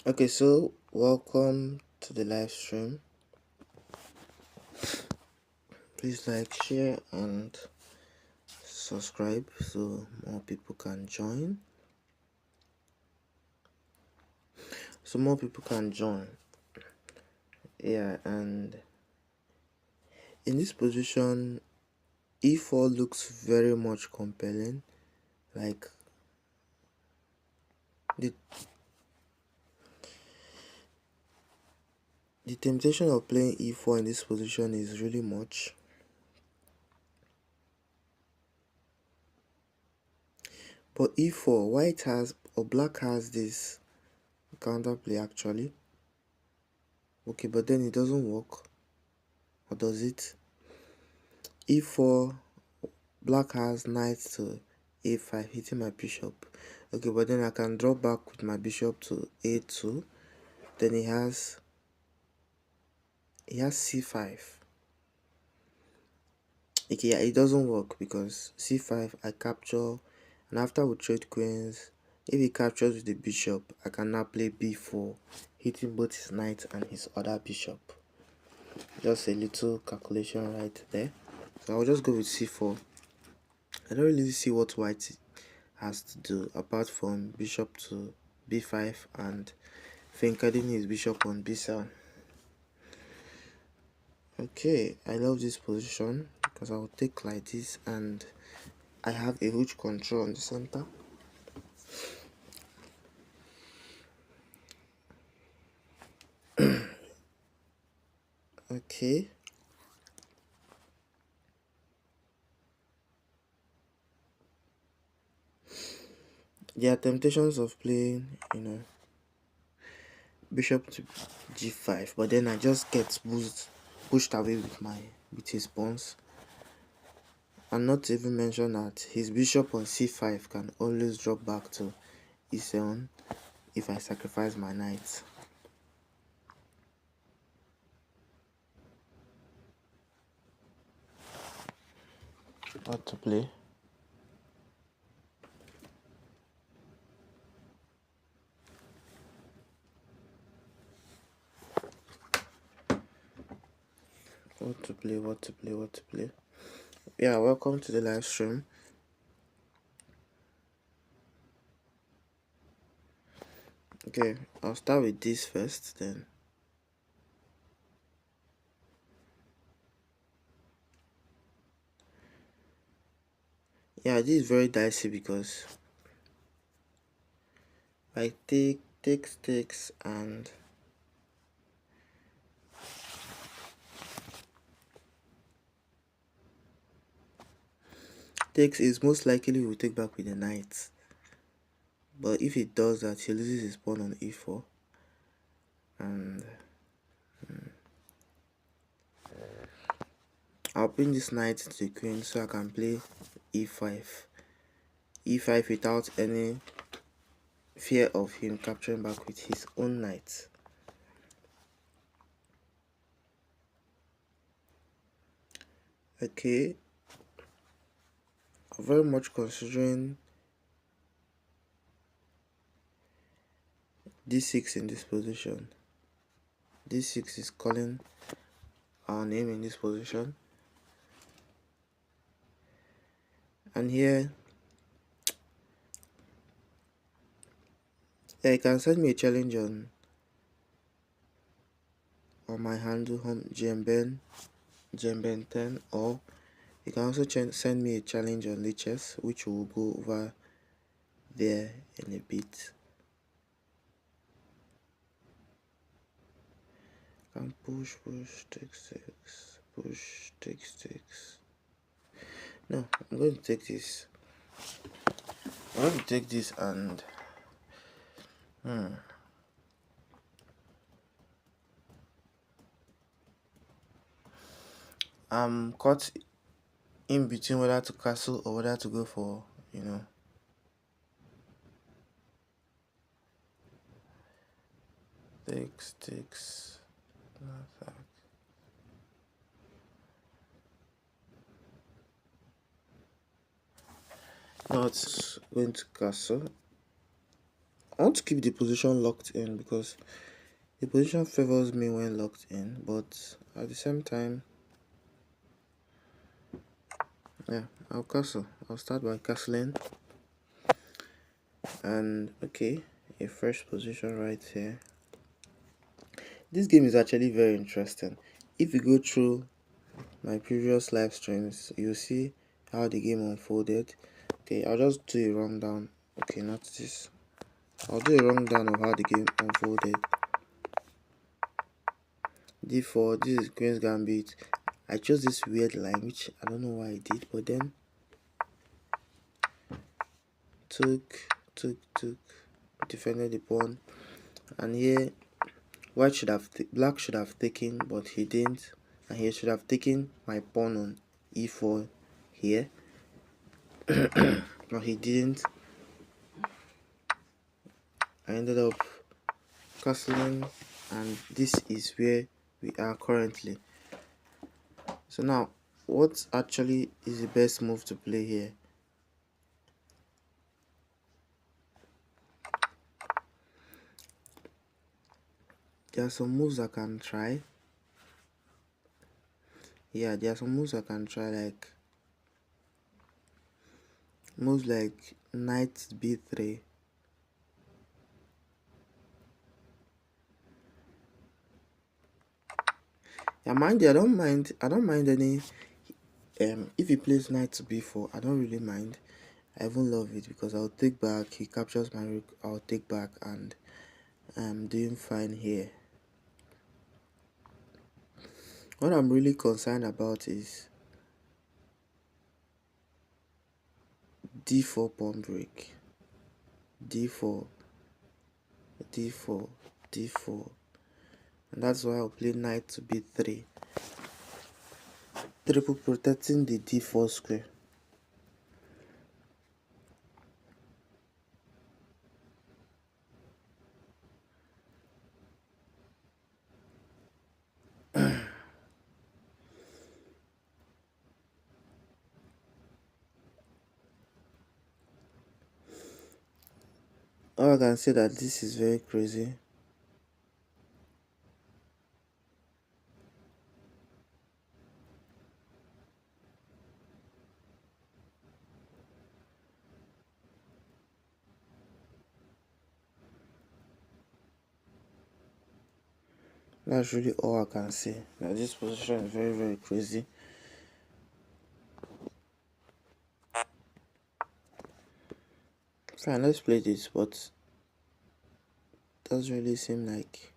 Okay, so welcome to the live stream. Please like, share, and subscribe so more people can join. Yeah, and in this position, e4 looks very much compelling. Like the temptation of playing e4 in this position is really much. But e4, white has or black has this counterplay actually. Okay, but then it doesn't work. Or does it? e4, black has knight to a5, hitting my bishop. Okay, but then I can draw back with my bishop to a2. Then he has c5. Okay, yeah, it doesn't work because c5 I capture, and after we trade queens, if he captures with the bishop, I can now play b4, hitting both his knight and his other bishop. Just a little calculation right there. So I'll just go with c4. I don't really see what white has to do apart from bishop to b5 and finkading his bishop on b7. Okay, I love this position because I'll take like this and I have a huge control on the center. Okay. There are temptations of playing, bishop to g5, but then I just get pushed away with his pawns. And not to even mention that his bishop on c5 can always drop back to e7 if I sacrifice my knight. What to play? What to play? Yeah, welcome to the live stream. Okay, I'll start with this first then. Yeah, this is very dicey because I takes and takes is most likely will take back with the knight. But if it does that, he loses his pawn on e4. And I'll bring this knight to the queen so I can play e5. e5 without any fear of him capturing back with his own knight. Okay, I'm very much considering d6 in this position. d6 is calling our name in this position. And here, yeah, you can send me a challenge on my handle home gmben10, or you can also send me a challenge on Blitz Chess, which we'll go over there in a bit. And push, takes, push, takes. No, I'm going to take this. I'm going to take this and I'm caught in between whether to castle or whether to go for, takes, attack. Not going to castle. I want to keep the position locked in because the position favors me when locked in, but at the same time, yeah, I'll castle. I'll start by castling, and okay, a fresh position right here. This game is actually very interesting. If you go through my previous live streams, you'll see how the game unfolded. Okay, I'll just do a rundown. Okay, not this. I'll do a rundown of how the game unfolded. D4, this is Queen's Gambit. I chose this weird line, which I don't know why I did, but then took, defended the pawn, and here black should have taken, but he didn't, and he should have taken my pawn on e4 here, but he didn't. I ended up castling, and this is where we are currently. So now, what actually is the best move to play here? There are some moves I can try. Yeah, there are some moves I can try, like moves like knight b3. Yeah, mind you, I don't mind any if he plays knight to b4, I don't really mind. I even love it because I'll take back, he captures my rook, I'll take back, and I'm doing fine here. What I'm really concerned about is d4 pawn break, d4, d4, d4, and that's why I'll play knight to b3, triple protecting the d4 square. All I can say that this is very crazy. That's really all I can say. Now this position is very, very crazy. Fine, let's play this, but doesn't really seem like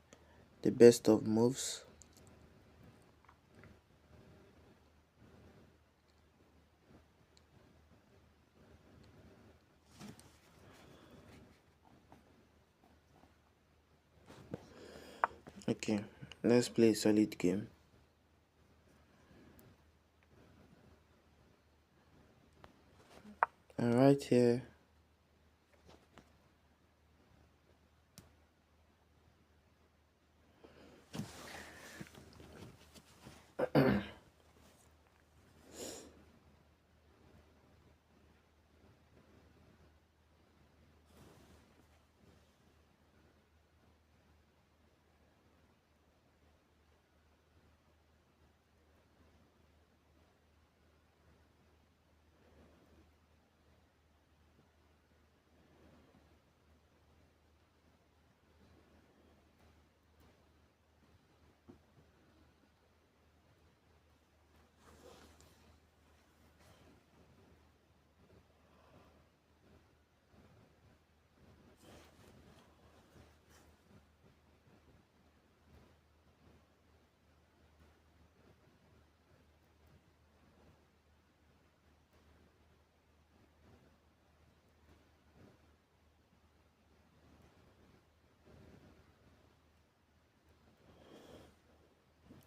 the best of moves. Okay, let's play a solid game. And right here,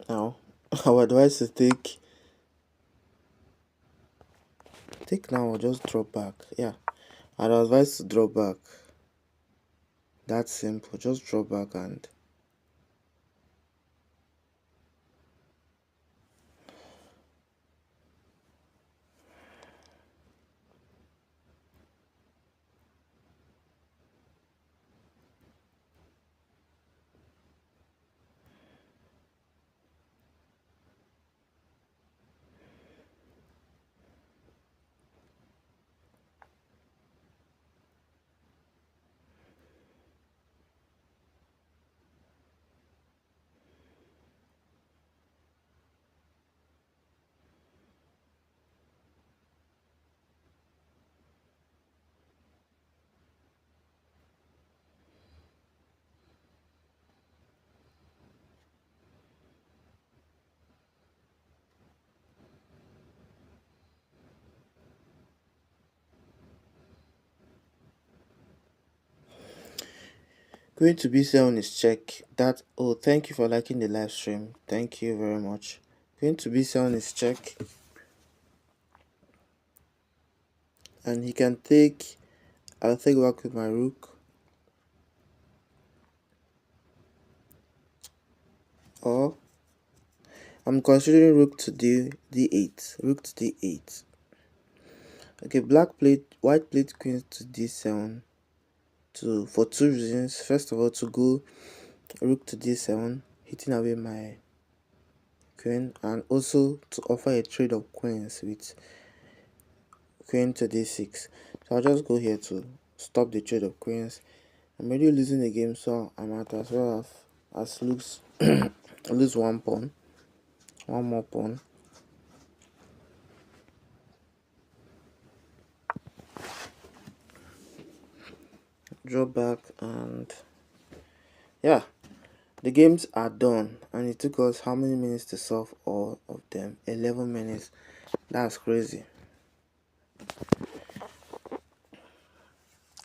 now, our advice is take now or just drop back. Yeah, our advice to drop back. That's simple. Just drop back and Queen to b7 is check. That, oh, thank you for liking the live stream. Thank you very much. Queen to b7 is check. And he can take, I'll take back with my rook. Or I'm considering rook to d8. Rook to d8. Okay, white played queen to d7 for two reasons. First of all, to go rook to d7, hitting away my queen, and also to offer a trade of queens with queen to d6. So I'll just go here to stop the trade of queens. I'm already losing the game, so I might as well have as lose one pawn, one more pawn. Draw back, and yeah, the games are done, and it took us how many minutes to solve all of them? 11 minutes. That's crazy.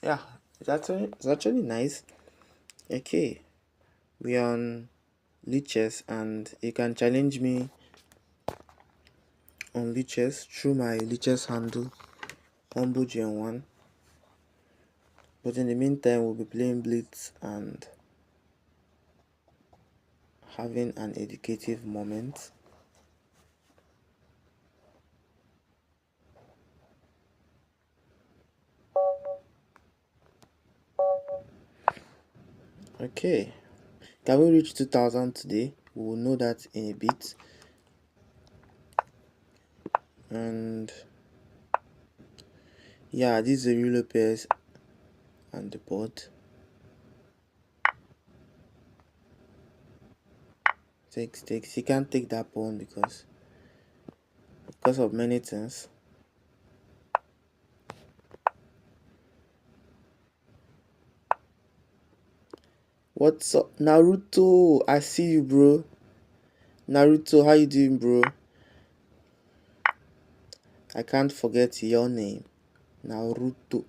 Yeah, it's actually nice. Okay, we are on Blitz Chess, and you can challenge me on Blitz Chess through my Blitz Chess handle, HumbleGen1. But in the meantime, we'll be playing Blitz and having an educative moment. Okay, can we reach 2000 today? We will know that in a bit. And yeah, this is the real pairs and the board. Takes. He can't take that pawn because of many things. What's up, Naruto? I see you, bro. Naruto, how you doing, bro? I can't forget your name, Naruto.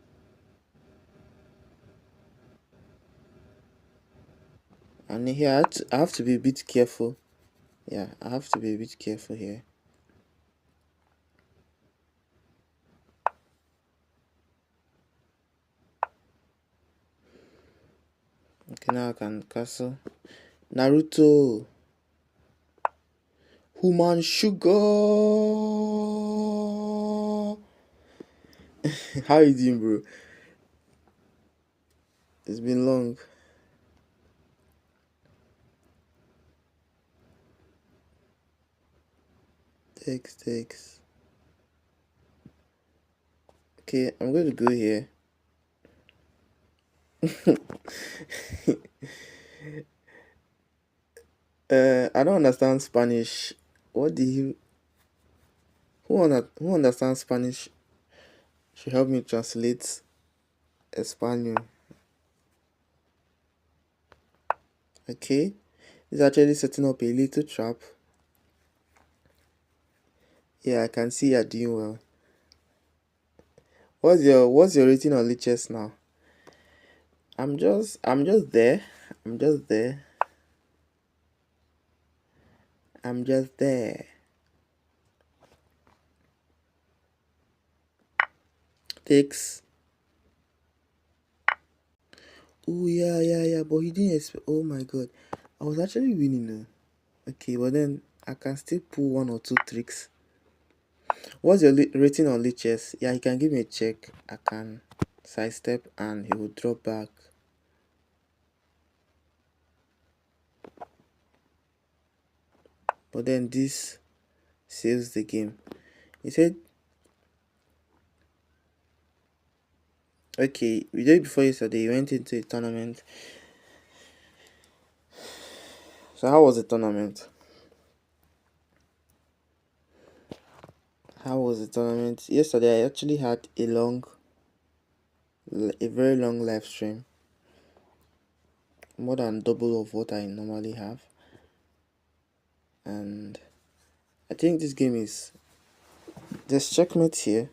And here I have to be a bit careful. Yeah, I have to be a bit careful here. Okay, now I can castle. Naruto. Human sugar. How you doing, bro? It's been long. Takes. Okay, I'm going to go here. I don't understand Spanish. What do you... Who understands Spanish should help me translate Espanol. Okay, this is actually setting up a little trap. Yeah, I can see you're doing well. What's your rating on Lichess now? I'm just there. I'm just there. Takes. Oh yeah. But he didn't expect. Oh my god, I was actually winning though. Okay, but then I can still pull one or two tricks. What's your rating on Lichess? Yeah, he can give me a check. I can sidestep and he will drop back. But then this saves the game. He said, okay, the day before yesterday, he went into a tournament. So how was the tournament? Yesterday I actually had a very long live stream. More than double of what I normally have. And I think this game is... There's checkmate here.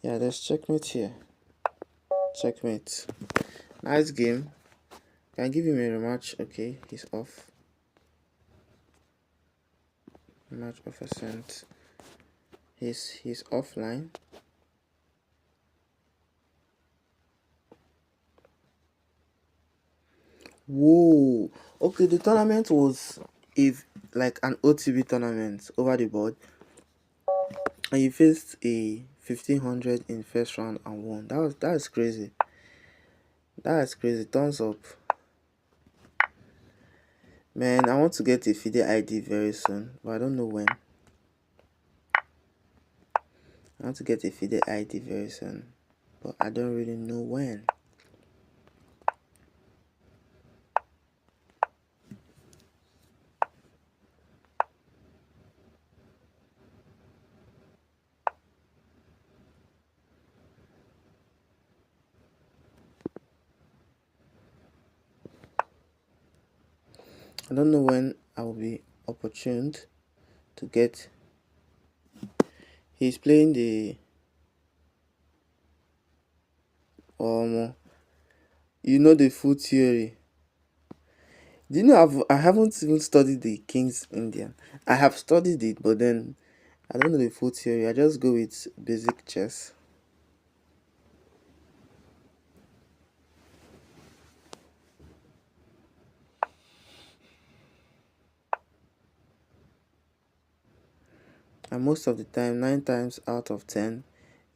Yeah, there's checkmate here. Checkmate. Nice game. Can I give him a rematch? Okay, he's off. Match offer sent. He's offline. Whoa. Okay, the tournament was if like an OTB tournament over the board, and you faced a 1500 in first round and won. That's crazy. That's crazy. Thumbs up, man. I want to get a FIDE ID very soon, but I don't know when. I want to get a FIDE ID very soon, but I don't really know when. I don't know when I will be opportuned to get. He's playing the the full theory. Do you know I haven't even studied the King's Indian. I have studied it, but then I don't know the full theory. I just go with basic chess. And most of the time, 9 times out of 10,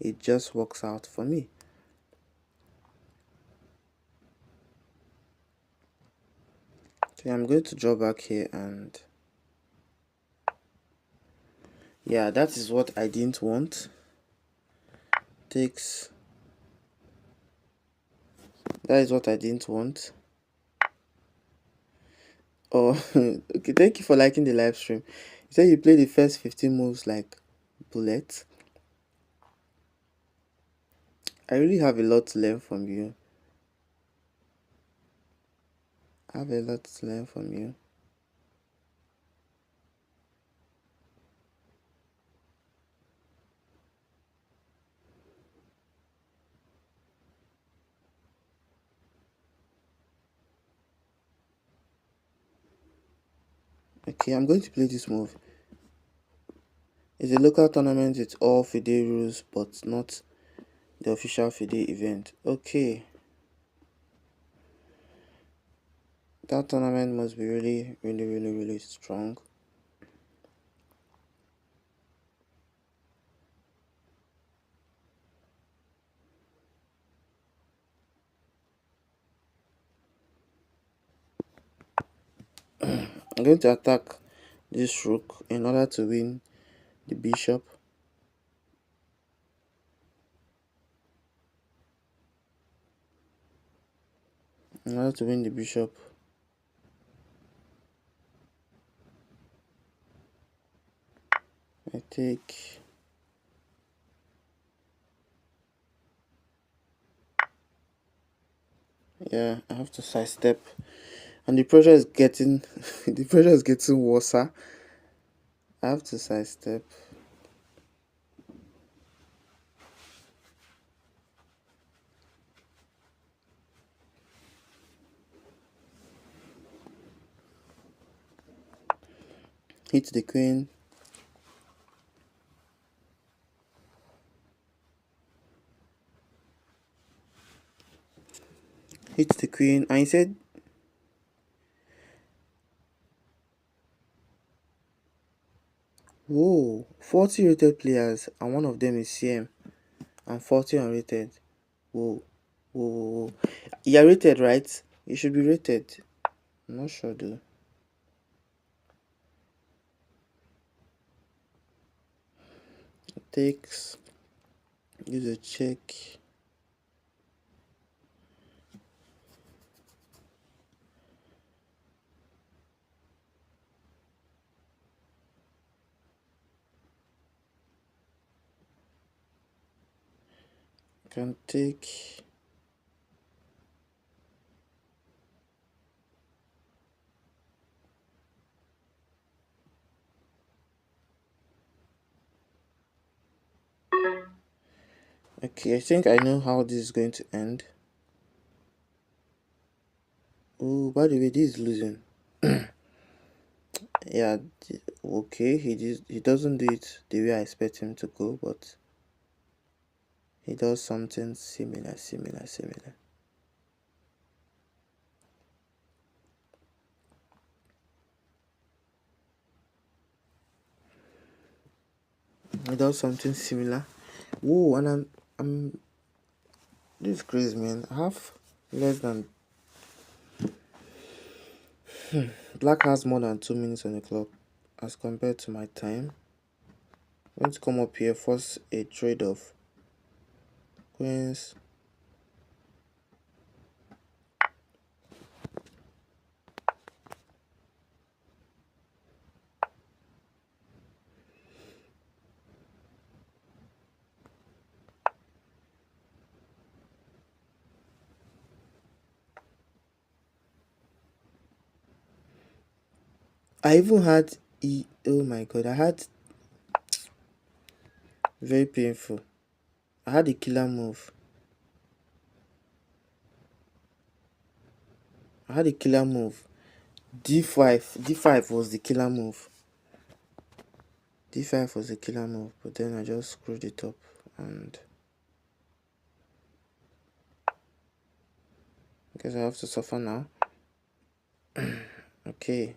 it just works out for me. So I'm going to draw back here, and yeah, that is what I didn't want. Takes. That is what I didn't want. Oh, okay. Thank you for liking the live stream. You said you play the first 15 moves like bullets. I really have a lot to learn from you. I have a lot to learn from you. Okay, I'm going to play this move. It's a local tournament with all FIDE rules, but not the official FIDE event. Okay. That tournament must be really, really, really, really strong. I'm going to attack this rook in order to win the bishop. In order to win the bishop, I take. Yeah, I have to sidestep, and the pressure is getting the pressure is getting worse. I have to sidestep. Hit the queen. Hit the queen, and he said, whoa, 40 rated players, and one of them is CM, and 40 unrated. Whoa, whoa, whoa, whoa. You're rated, right? You should be rated. I'm not sure though. It takes. Use a check. Can take. Okay, I think I know how this is going to end. Oh, by the way, this is losing. Yeah, okay, he doesn't do it the way I expect him to go, but he does something similar. He does something similar. Whoa, and I'm this is crazy, man. I have less than black has more than 2 minutes on the clock as compared to my time. I'm going to come up here, force a trade of queens. I even had oh my god, I had very painful. I had a killer move. I had a killer move. D5 was the killer move. D5 was the killer move, but then I just screwed it up and I guess I have to suffer now. Okay.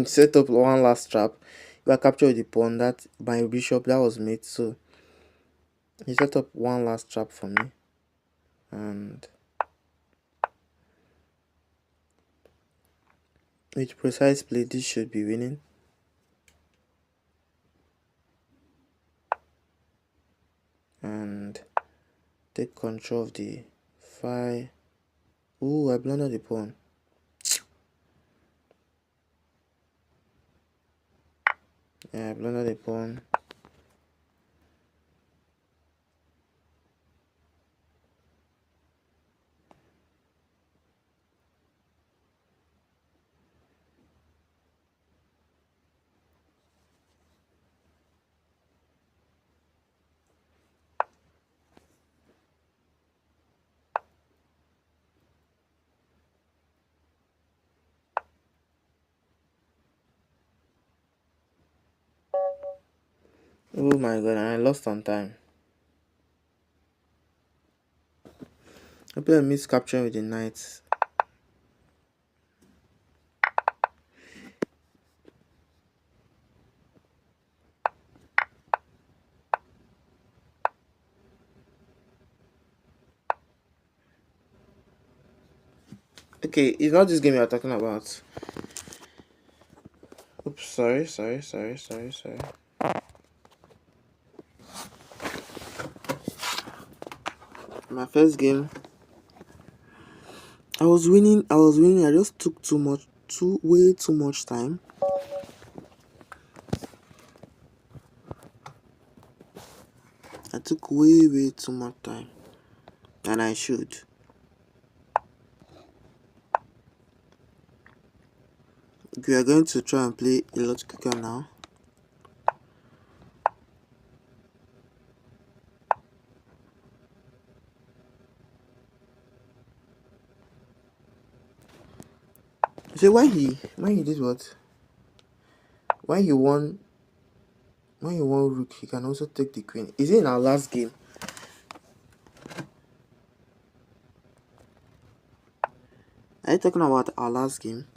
Set up one last trap. If I capture the pawn, that my bishop that was mate, so he set up one last trap for me, and with precise play this should be winning. And take control of the file. Ooh, I blundered the pawn. Yeah, I blundered the pawn. Oh my god, and I lost on time. I played a miss capturing with the knight. Okay, it's not this game you're talking about. Oops, sorry. My first game, I was winning. I just took way too much time. I took way too much time, and I should. We are going to try and play a lot quicker now. So why he did what? When he won rook, he can also take the queen. Is it in our last game? Are you talking about our last game?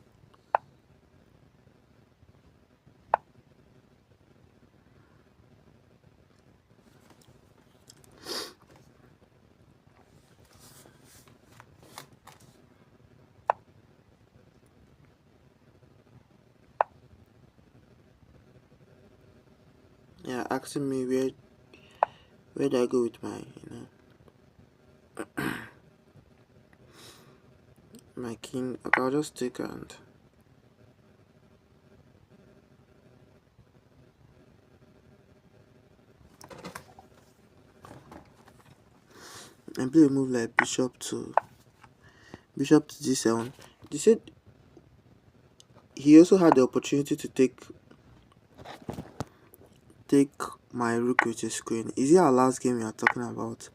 Yeah, asking me where do I go with my my king. Okay, I'll just take and and play a move like bishop to d7. They said he also had the opportunity to take my rook with his queen. Is it our last game we are talking about?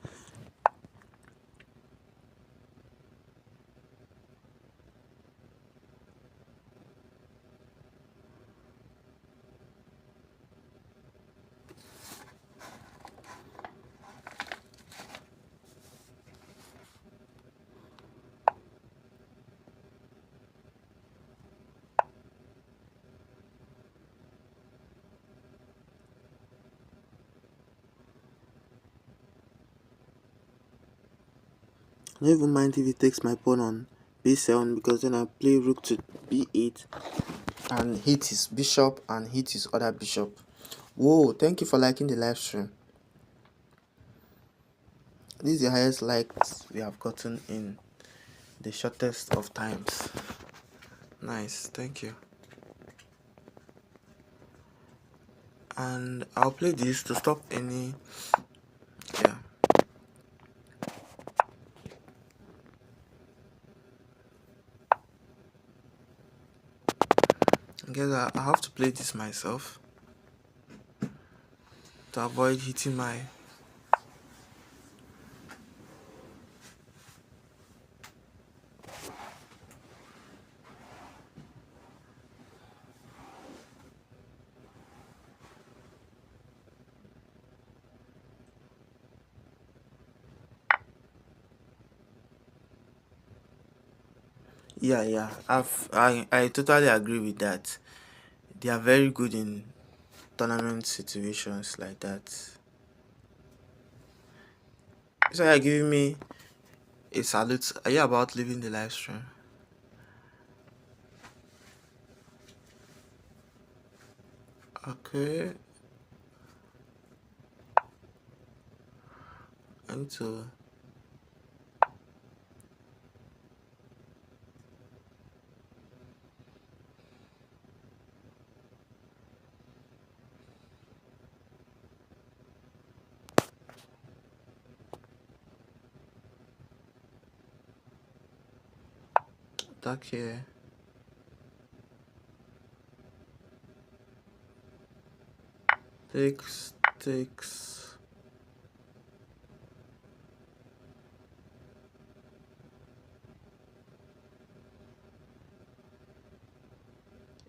I don't even mind if he takes my pawn on b7, because then I play rook to b8 and hit his bishop and hit his other bishop. Whoa, thank you for liking the live stream. This is the highest likes we have gotten in the shortest of times. Nice, thank you. And I'll play this to stop any, yeah. I guess I have to play this myself to avoid hitting my. Yeah, I totally agree with that. They are very good in tournament situations like that. So you're giving me a salute. Are you about leaving the live stream? Okay. I need to. Attack here. Takes.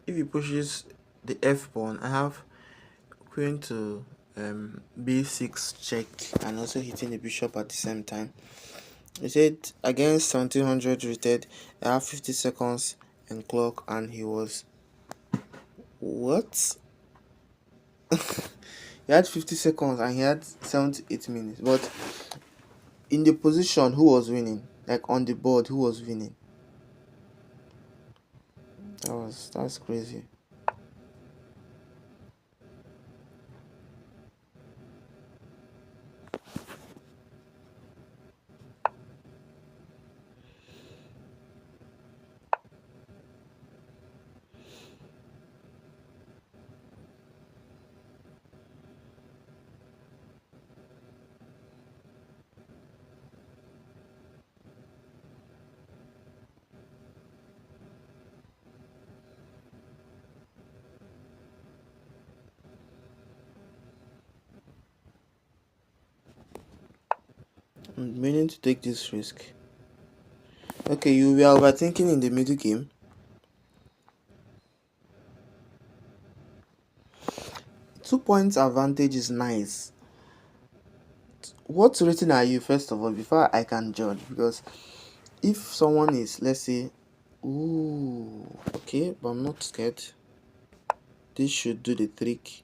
If he pushes the f pawn, I have queen to b6 check and also hitting the bishop at the same time. He said against 1700 rated, I have 50 seconds and clock, and he was what? He had 50 seconds and he had 78 minutes. But in the position, who was winning? Like on the board, who was winning? That's crazy. I'm meaning to take this risk. Okay, you were overthinking in the middle game. 2 points advantage is nice. What rating are you, first of all, before I can judge? Because if someone is, let's say, ooh, okay, but I'm not scared. This should do the trick.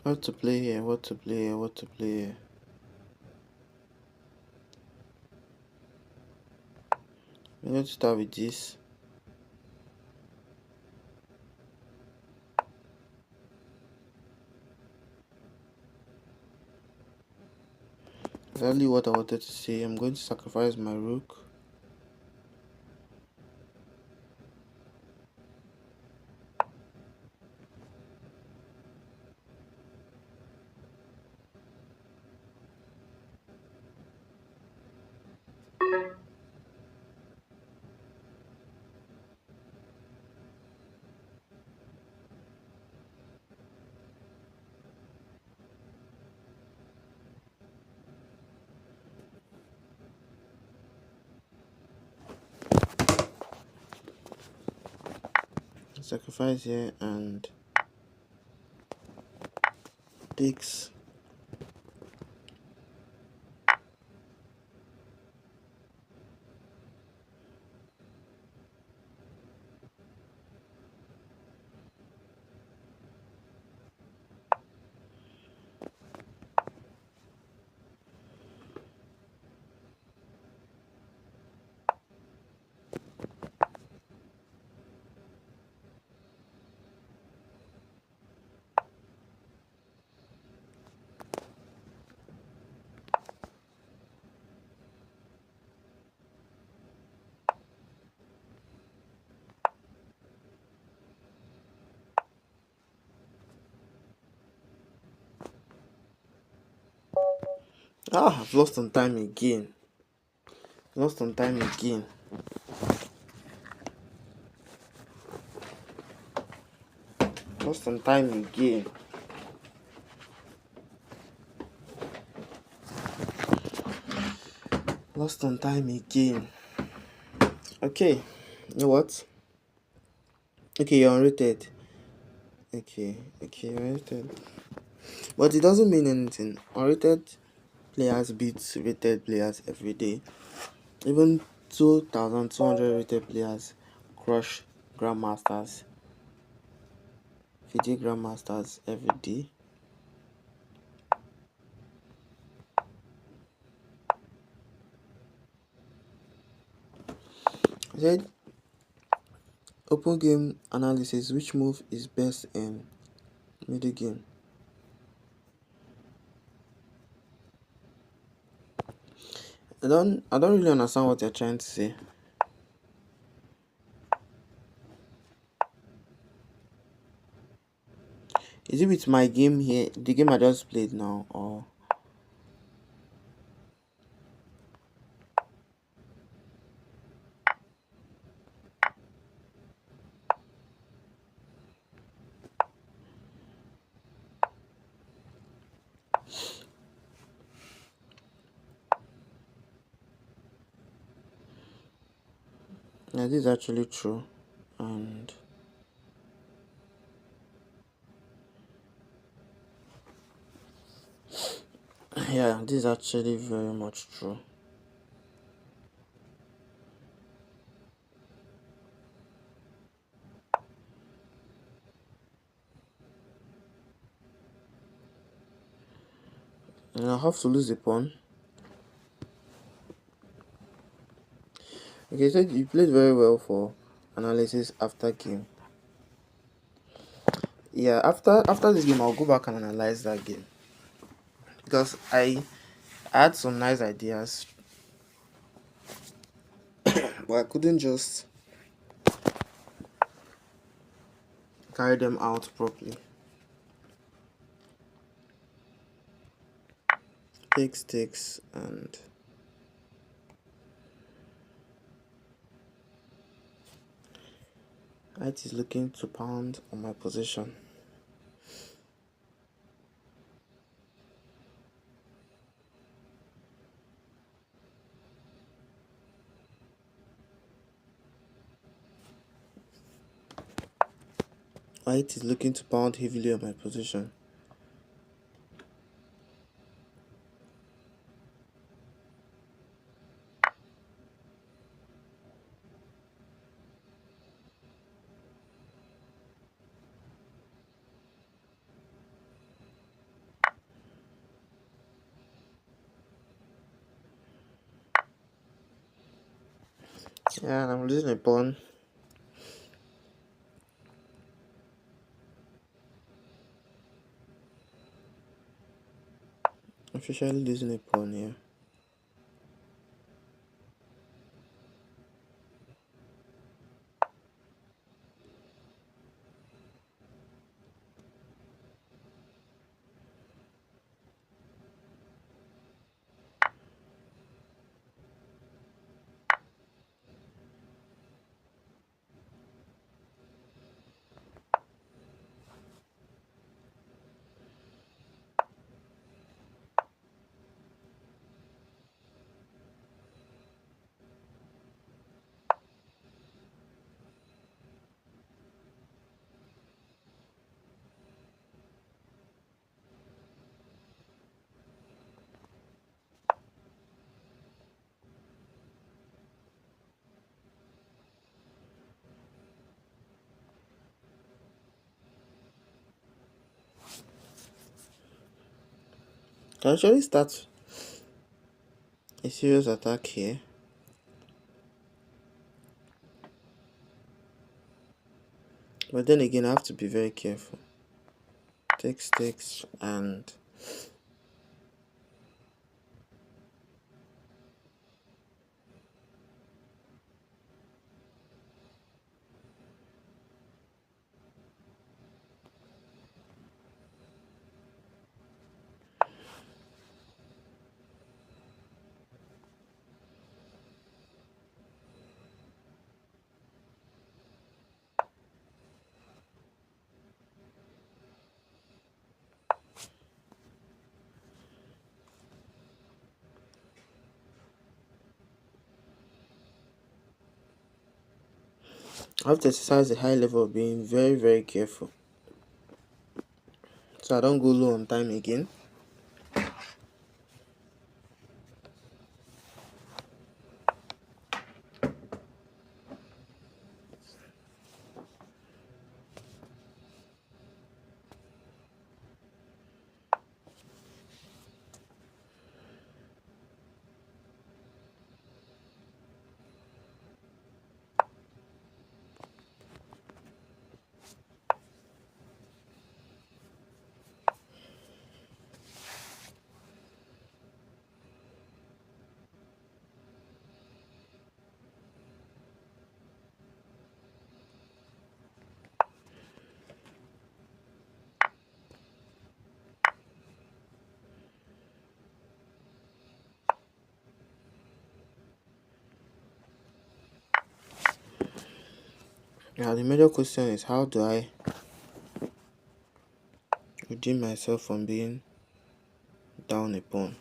What to play here? What to play here? What to play here? Let's start with this. Exactly what I wanted to say. I'm going to sacrifice my rook. Sacrifice here and takes. I've lost on time again. Lost on time again. Lost on time again. Lost on time again. Okay, you know what? Okay, you're unrated. Okay, you're unrated. But it doesn't mean anything. Unrated players beat rated players every day. Even 2,200 rated players crush grandmasters, FIDE grandmasters every day. I said open game analysis. Which move is best in middle game? I don't really understand what you're trying to say. Is it with my game here, the game I just played now, or yeah, this is actually true, and yeah, this is actually very much true. And I have to lose the pawn. Okay, so you played very well for analysis after game. Yeah, after this game, I'll go back and analyze that game because I had some nice ideas, but I couldn't just carry them out properly. Takes, and White is looking to pound on my position. White is looking to pound heavily on my position. Yeah, I'm losing a pawn. Officially losing a pawn here. Can actually start a serious attack here. But then again, I have to be very careful. Takes, and I have to exercise a high level of being very careful, so I don't go low on time again. Now the major question is, how do I redeem myself from being down a pawn?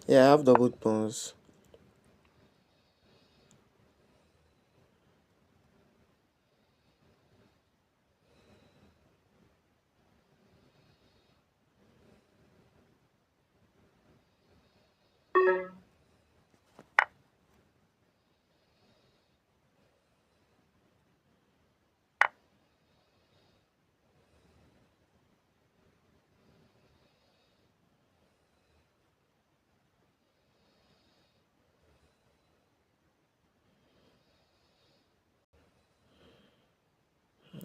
Yeah, I have doubled pawns.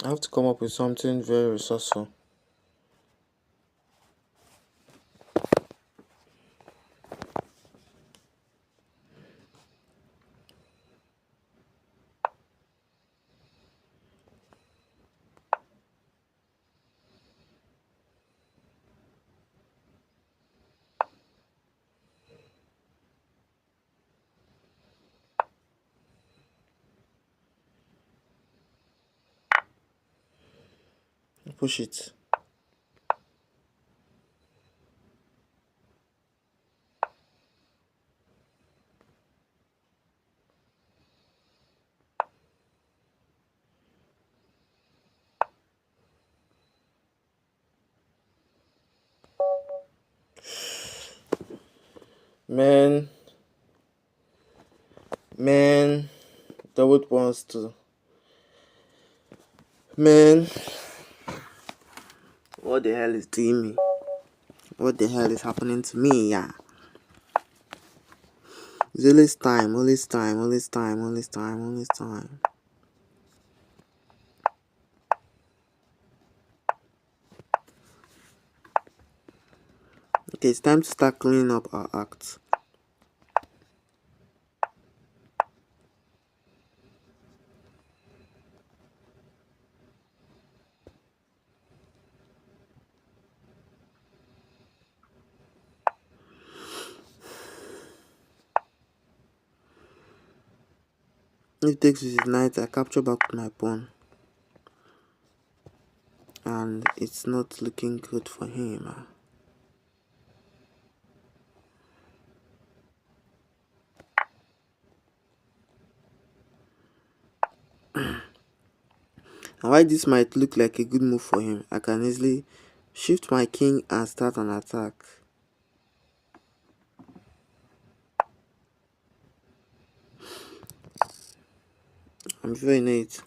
I have to come up with something very resourceful. Push it. Man, man, double wants to. Man, what the hell is doing me? What the hell is happening to me? Yeah. It's always time, always time, always time, always time, always time. Okay, it's time to start cleaning up our act. If it takes his knight, I capture back with my pawn. And it's not looking good for him. And while this might look like a good move for him, I can easily shift my king and start an attack. I'm very innate.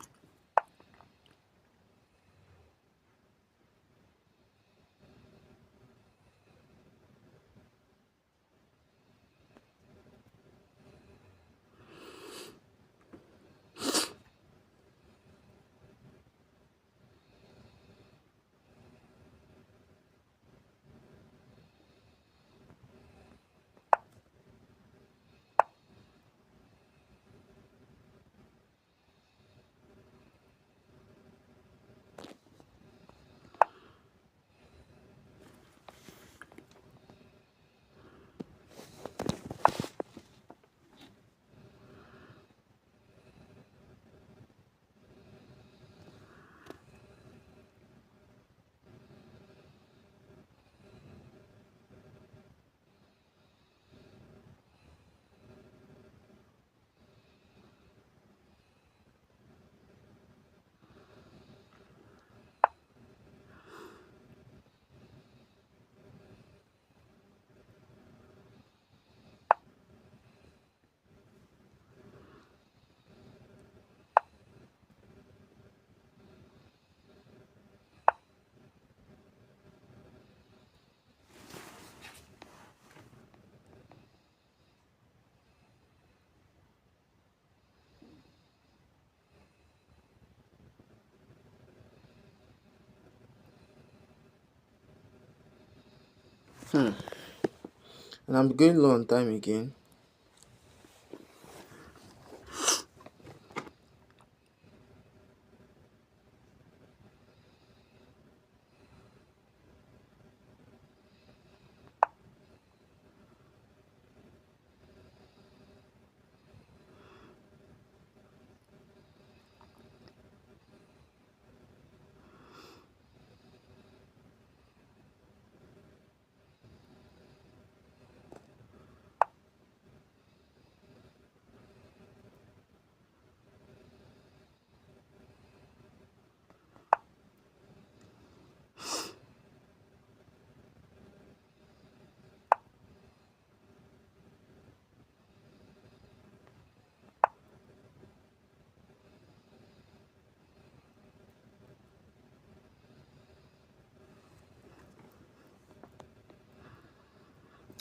And I'm going low on time again.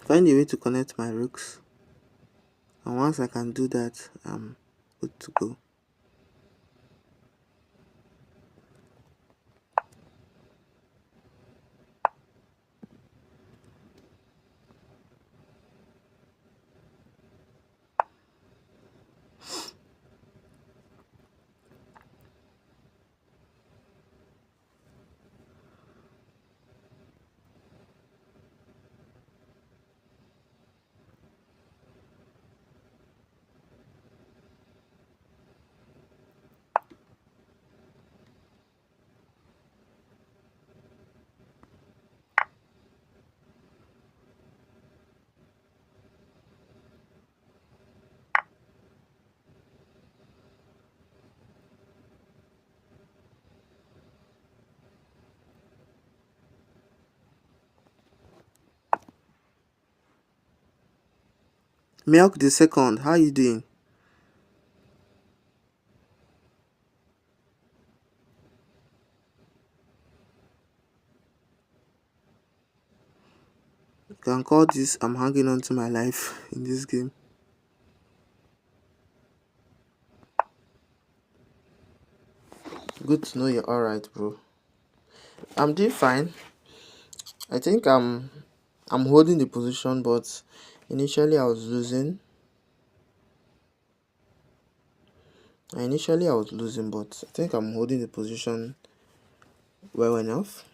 Find a way to connect my rooks. And once I can do that, I'm good to go. Milk the second, how you doing? You can call this I'm hanging on to my life in this game. Good to know you're alright, bro. I'm doing fine. I think I'm holding the position, but initially I was losing. Initially I was losing, but I think I'm holding the position well enough.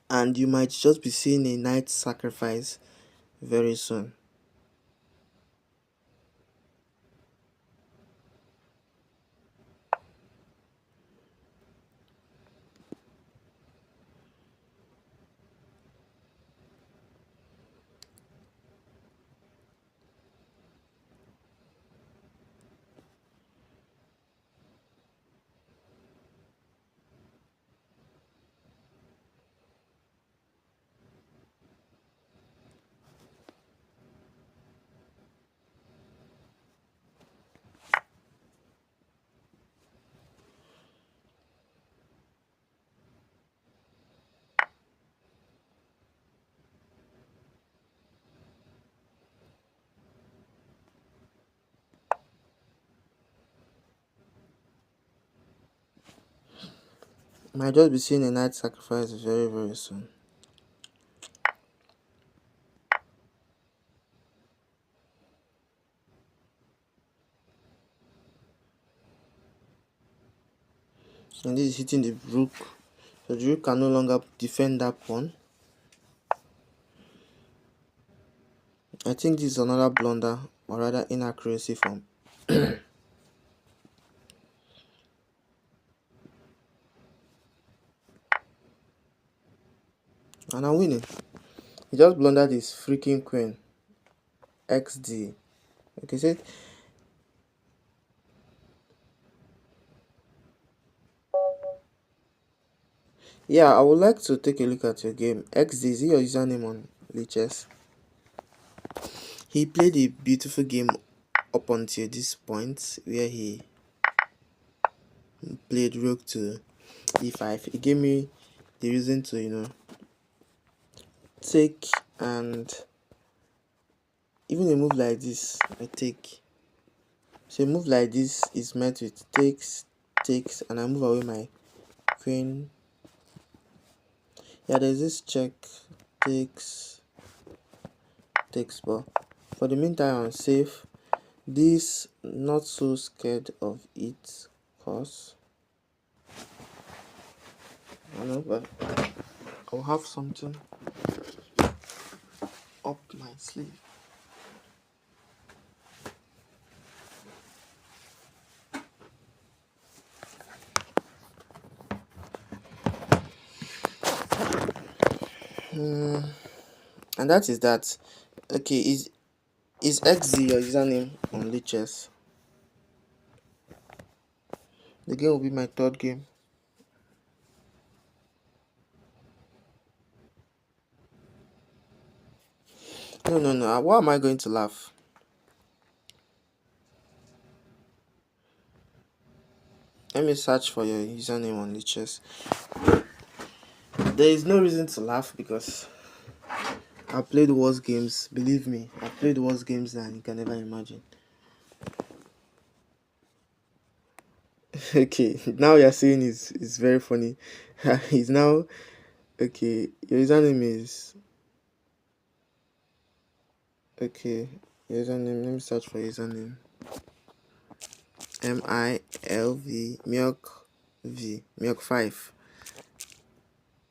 And you might just be seeing a knight sacrifice very soon. Might just be seeing a knight sacrifice very, very soon. And this is hitting the rook. So the rook can no longer defend that pawn. I think this is another blunder, or rather inaccuracy from. And I'm winning. He just blundered his freaking queen. XD. Okay, so yeah, I would like to take a look at your game. XD, is your username on Blitz Chess? He played a beautiful game up until this point where he played rook to e5. It gave me the reason to, take, and even a move like this, I take. So a move like this is met with takes, and I move away my queen. Yeah, there's this check, takes, but for the meantime I'm safe. This, not so scared of it, cause I know, but I'll have something up my sleeve. And that is that. Okay, is XZ your username on Lichess? The game will be my third game. No. Why am I going to laugh? Let me search for your username on Lichess. There is no reason to laugh because I've played worse games. Believe me, I've played worse games than you can ever imagine. Okay, now you're saying it's very funny. He's now okay. Your username is okay. Your username. Let me search for your username. MILV Milk 5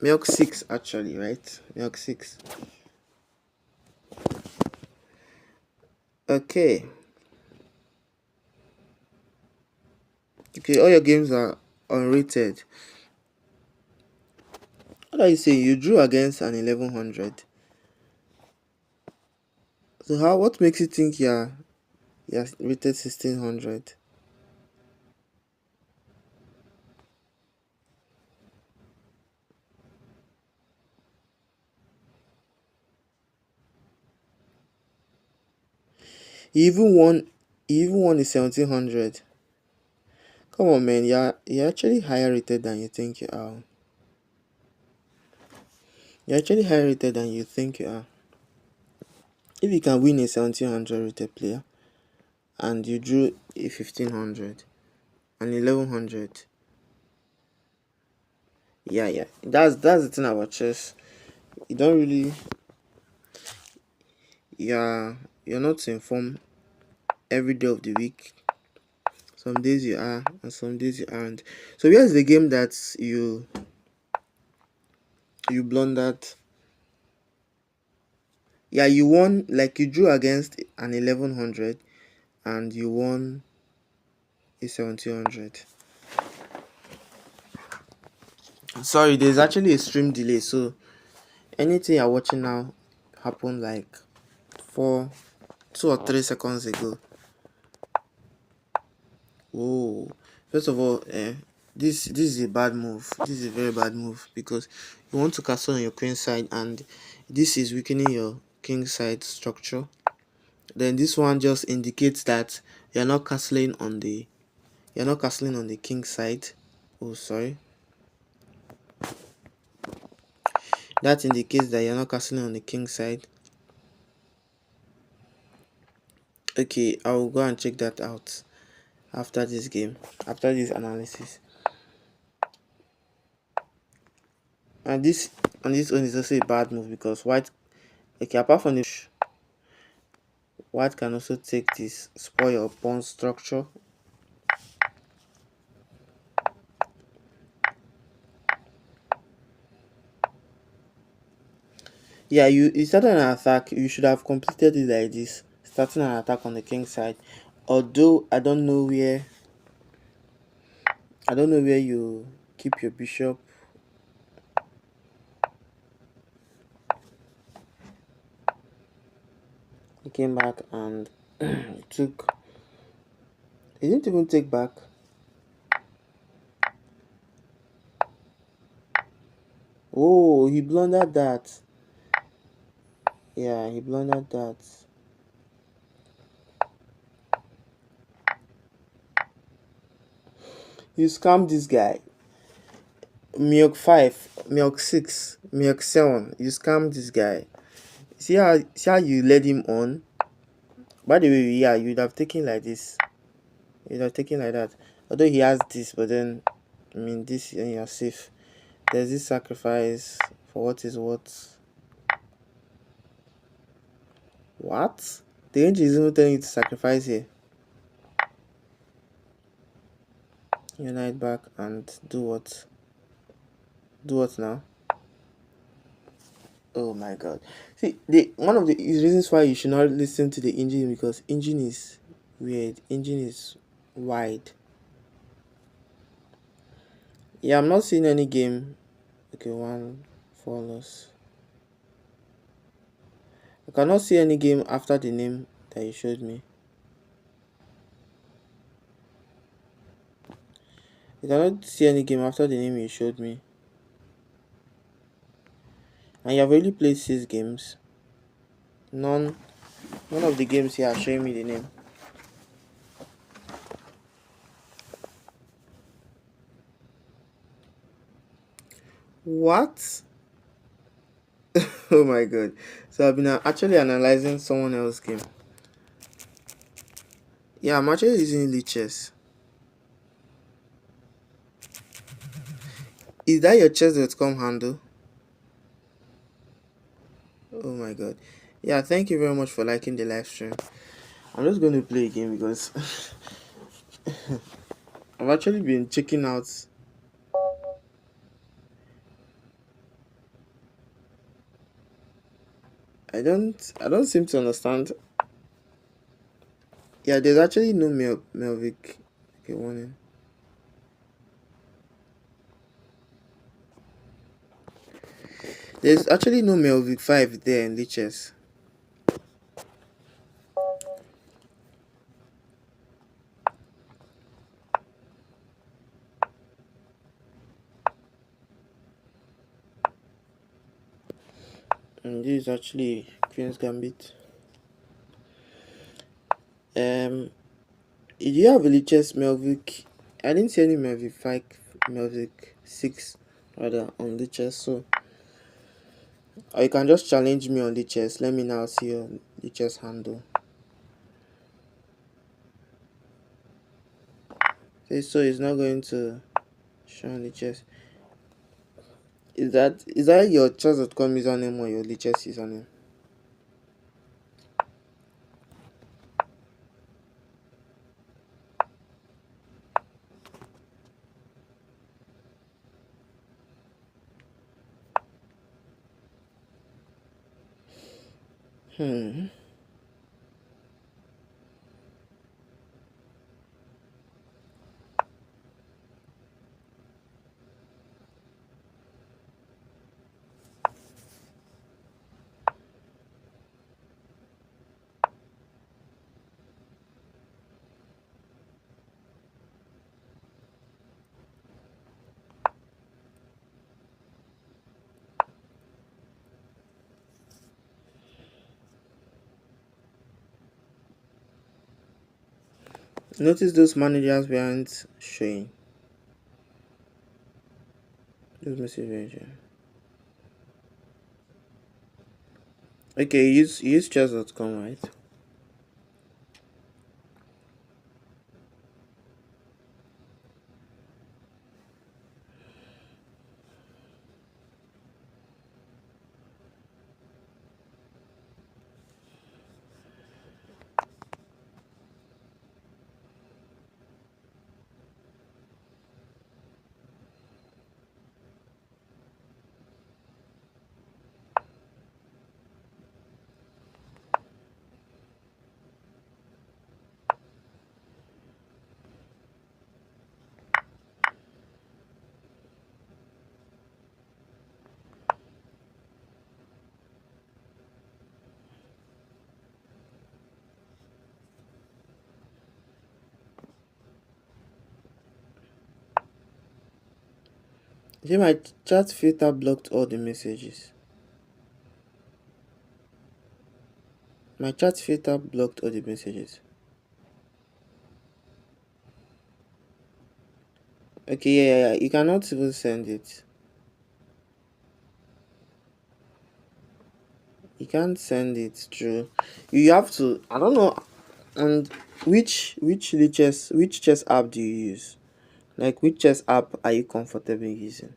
Milk 6 actually, right? Milk 6. Okay. Okay, all your games are unrated. What are you saying? You drew against an 1100. So what makes you think you're rated 1600? He even won. He even won the 1700. Come on, man. You're actually higher rated than you think you are. You're actually higher rated than you think you are. If you can win a 1700 rated player and you drew a 1500 and 1100, yeah. That's the thing about chess. You don't really. You're not informed every day of the week. Some days you are, and some days you aren't. So here's the game that you blundered. Yeah, you won, like you drew against an 1100 and you won a 1700. Sorry, there's actually a stream delay, so anything you're watching now happened like 2 or 3 seconds ago. Oh, first of all, this is a bad move. This is a very bad move because you want to castle on your queen side, and this is weakening your king side structure. Then this one just indicates that you're not castling on the king side. Oh, sorry. That indicates that you're not castling on the king side. Okay, I will go and check that out after this game, after this analysis. And this one is also a bad move because white, okay, apart from the white can also take this, spoil your pawn structure. Yeah, you started an attack. You should have completed it like this, starting an attack on the king side. Although I don't know where you keep your bishop. He came back and took. He didn't even take back. Oh, he blundered that. Yeah, he blundered that. You scammed this guy. Milk 5, Milk 6, Milk 7. You scammed this guy. See how you led him on? By the way, yeah, you'd have taken like this. You'd have taken like that. Although he has this, but then, I mean, this, and you're safe. There's this sacrifice for what is what. What? The angel is even telling you to sacrifice here. Unite back and do what? Do what now? Oh my god. See, the one of the reasons why you should not listen to the engine, because engine is weird. Engine is wide. Yeah, I'm not seeing any game. Okay, one follows. I cannot see any game after the name that you showed me. I cannot see any game after the name you showed me. And you have already played 6 games. None of the games here are showing me the name. What? Oh my god. So I've been actually analyzing someone else's game. Yeah, I'm actually using Blitz Chess. Is that your chess.com handle? Oh my god. Yeah, thank you very much for liking the live stream. I'm just going to play a game because I've actually been checking out. I don't seem to understand. Yeah, there's actually no Melvic. Okay, warning. There's actually no Melvic 5 there in the chess. And this is actually Queen's Gambit. Um, do you have a lichess Melvic? I didn't see any Melvic 5, Melvic 6 rather on lichess, so or you can just challenge me on lichess. Let me now see your lichess handle. Okay, so it's not going to show on lichess. Is that your chess.com username or your lichess username? Hmm. Notice those managers weren't showing. Those messages. Okay, you use chess.com, right? See, my chat filter blocked all the messages. My chat filter blocked all the messages. Okay, yeah. You cannot even send it. You can't send it through. You have to. I don't know. And which chess app do you use? Like which chess app are you comfortable using?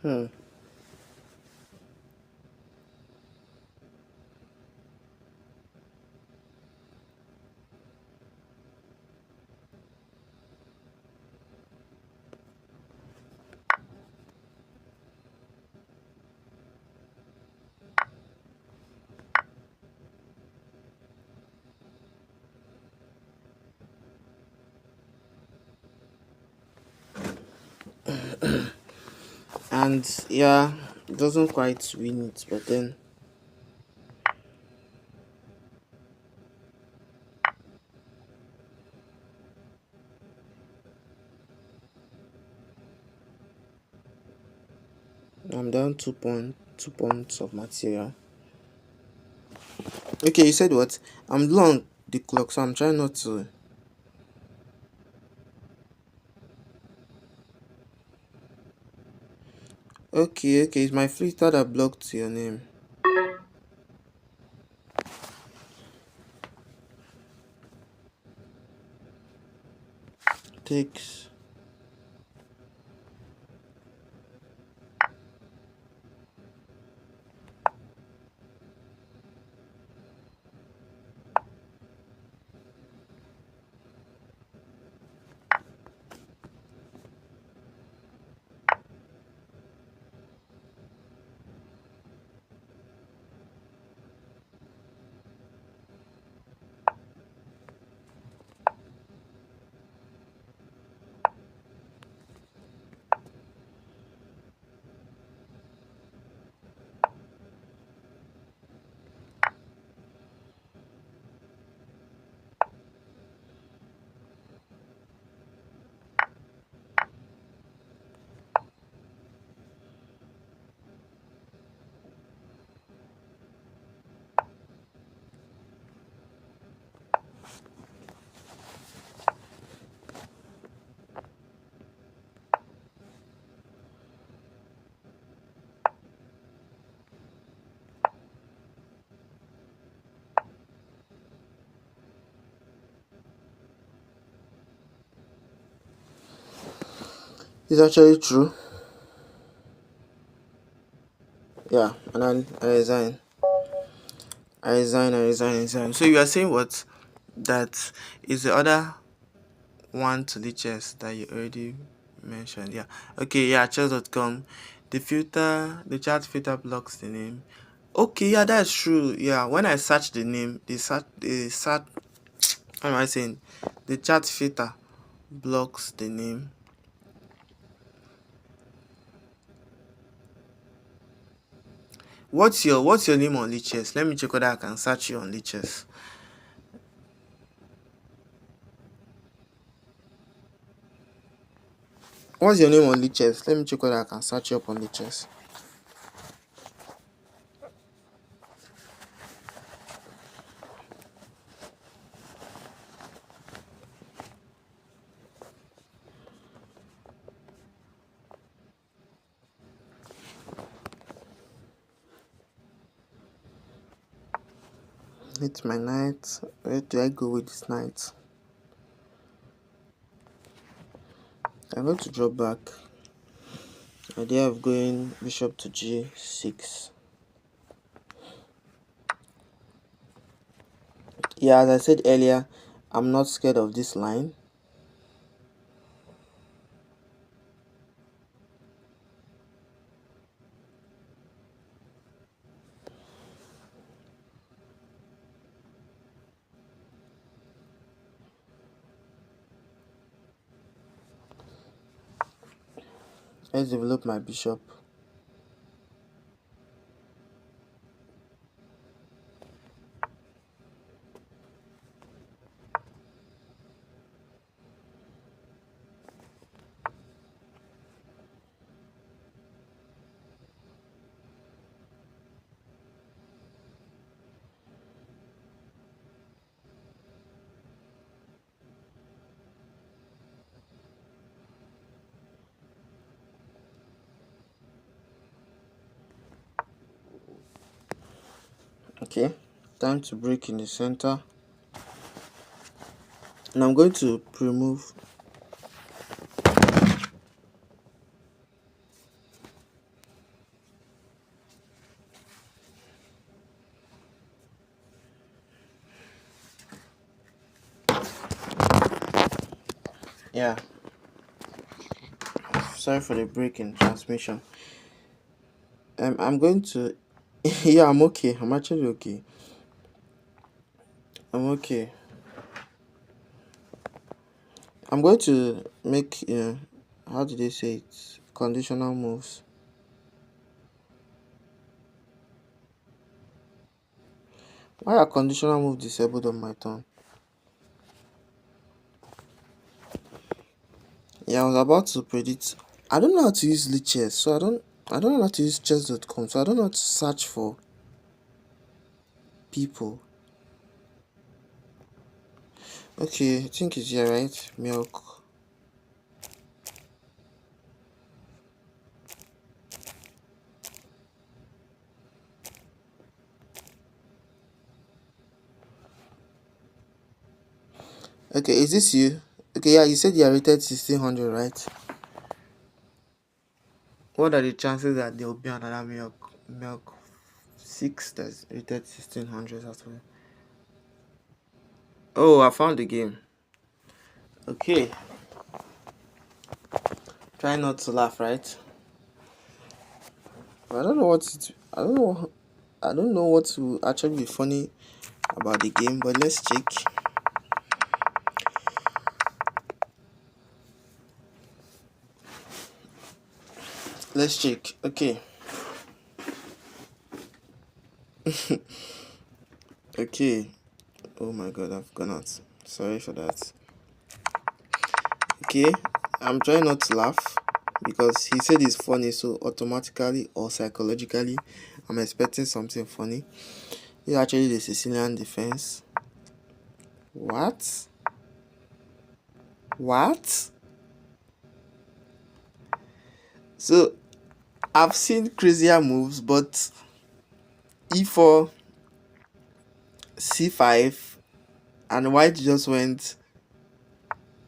Hmm. and yeah, it doesn't quite win it, but then I'm down 2 points of material. Okay, you said what? I'm low on the clock, so I'm trying not to. Okay, it's my filter that blocked your name. Takes. It's actually true. Yeah, and I resign. I resign. So you are saying what? That is the other one to the chess that you already mentioned. Yeah. Okay, yeah, chess.com. The chat filter blocks the name. Okay, yeah, that's true. Yeah, when I search the name, how am I saying? The chat filter blocks the name. What's your name on Lichess? Let me check whether I can search you on Lichess. What's your name on Lichess? Let me check whether I can search you up on Lichess. It's my knight. Where do I go with this knight? I'm going to draw back. Idea of going bishop to g6. Yeah, as I said earlier, I'm not scared of this line. Let's develop my bishop. Okay, time to break in the center. And I'm going to remove. Yeah, sorry for the break in transmission. I'm going to. Yeah, I'm okay. I'm actually okay. I'm okay. I'm going to make, how do they say it? Conditional moves. Why are conditional move disabled on my turn? Yeah, I was about to predict. I don't know how to use Blitz Chess, so I don't know how to use chess.com, so I don't know how to search for people. Okay, I think it's here, right? Milk. Okay, is this you? Okay, yeah, you said you are rated 1600, right? What are the chances that there will be another milk 6 that's rated 1600 as well? Oh, I found the game. Okay, try not to laugh, right? I don't know I don't know what to actually be funny about the game, but let's check. Let's check. Okay. Okay. Oh my god, I've gone out. Sorry for that. Okay. I'm trying not to laugh because he said it's funny, so automatically or psychologically, I'm expecting something funny. It's actually the Sicilian defense. What? What? So I've seen crazier moves, but e4, c5, and white just went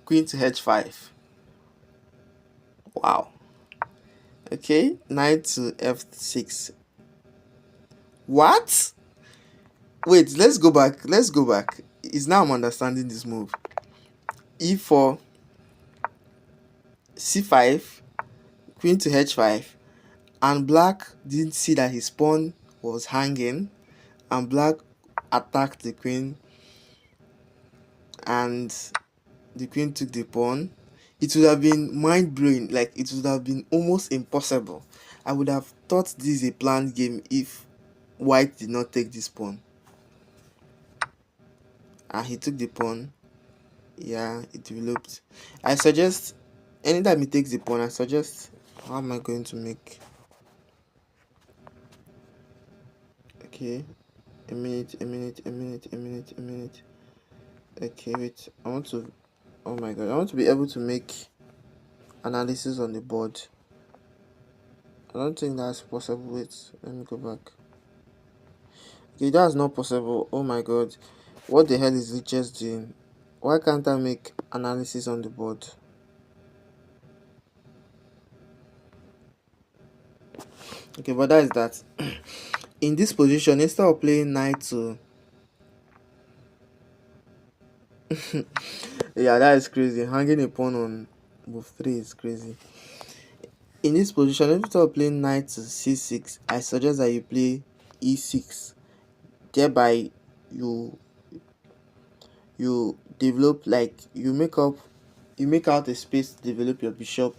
queen to h5. Wow. Okay, knight to f6. What? Wait, let's go back. Let's go back. It's now I'm understanding this move. e4, c5, queen to h5, and black didn't see that his pawn was hanging, and black attacked the queen, and the queen took the pawn. It would have been mind-blowing, like it would have been almost impossible. I would have thought this is a planned game if white did not take this pawn. And he took the pawn. Yeah, it developed. I suggest anytime he takes the pawn, I suggest how am I going to make. Okay, a minute, a minute, a minute, a minute, a minute. Okay, wait, I want to, oh my god, I want to be able to make analysis on the board. I don't think that's possible. Wait, let me go back. Okay, that's not possible. Oh my god, what the hell is it just doing? Why can't I make analysis on the board? Okay, but that is that. In this position, instead of playing knight to yeah, that is crazy. Hanging a pawn on move 3 is crazy. In this position, instead of playing knight to c6, I suggest that you play e6. Thereby, you develop, like you make out a space to develop your bishop,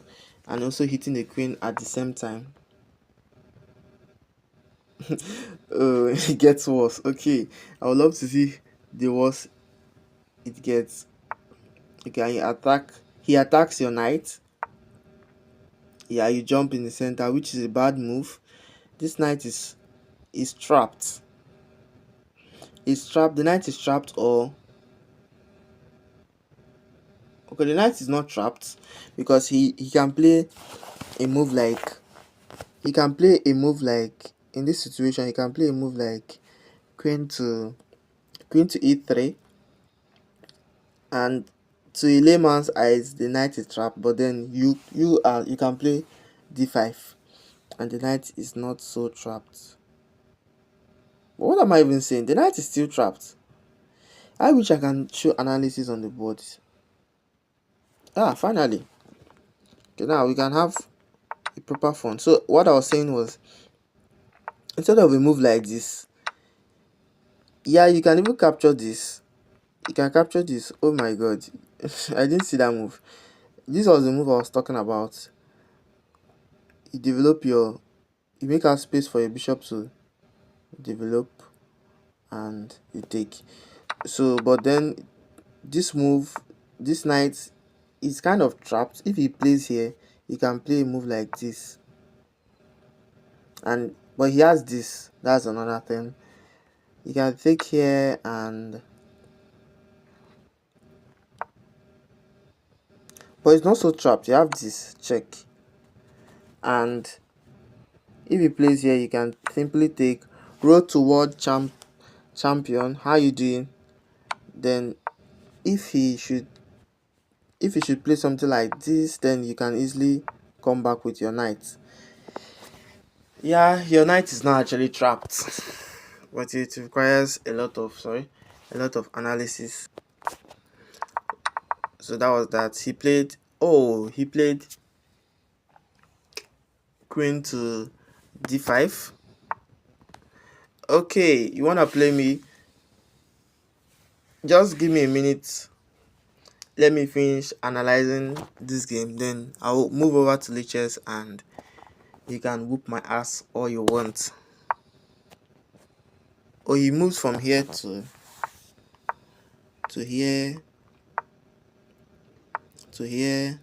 and also hitting the queen at the same time. Oh, it gets worse. Okay, I would love to see the worse it gets. Okay, he attacks your knight. Yeah, you jump in the center, which is a bad move. This knight is trapped. It's trapped. The knight is trapped, or okay, the knight is not trapped because he can play a move like in this situation he can play a move like queen to e3, and to a layman's eyes the knight is trapped, but then you can play d5 and the knight is not so trapped. But what am I even saying? The knight is still trapped. I wish I can show analysis on the board. Finally. Okay, now we can have a proper fun. So what I was saying was, instead of a move like this, yeah, you can even capture this. You can capture this. Oh my god. I didn't see that move. This was the move I was talking about. You make out space for your bishop to develop, and you take. So but then this move, this knight is kind of trapped. If he plays here, he can play a move like this, and but he has this. That's another thing. You can take here, and but it's not so trapped. You have this check, and if he plays here, you can simply take road toward champion. How you doing? Then if he should play something like this, then you can easily come back with your knight. Yeah, your knight is not actually trapped, but it requires a lot of analysis. So that was that. He played queen to d5. Okay, you wanna play me? Just give me a minute. Let me finish analyzing this game, then I'll move over to Blitz Chess and you can whoop my ass all you want. Oh, he moves from here to here to here.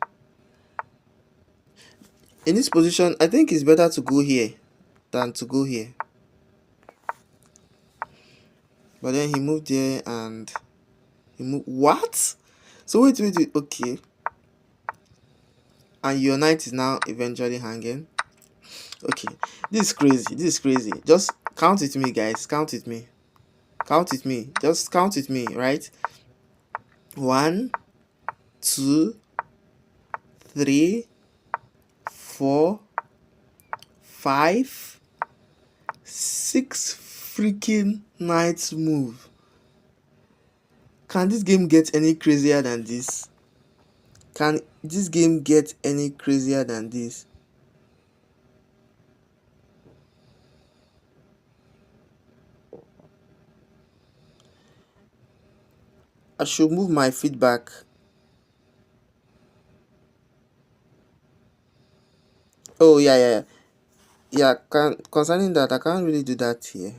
In this position, I think it's better to go here than to go here. But then he moved there and he moved. What? So wait. Okay. And your knight is now eventually hanging. Okay. This is crazy. This is crazy. Just count with me, guys. Count with me. Count with me. Just count with me, right? 1, 2, 3, 4, 5, 6 freaking knights move. Can this game get any crazier than this? Can this game get any crazier than this? I should move my feedback. Oh yeah. Concerning that, I can't really do that here.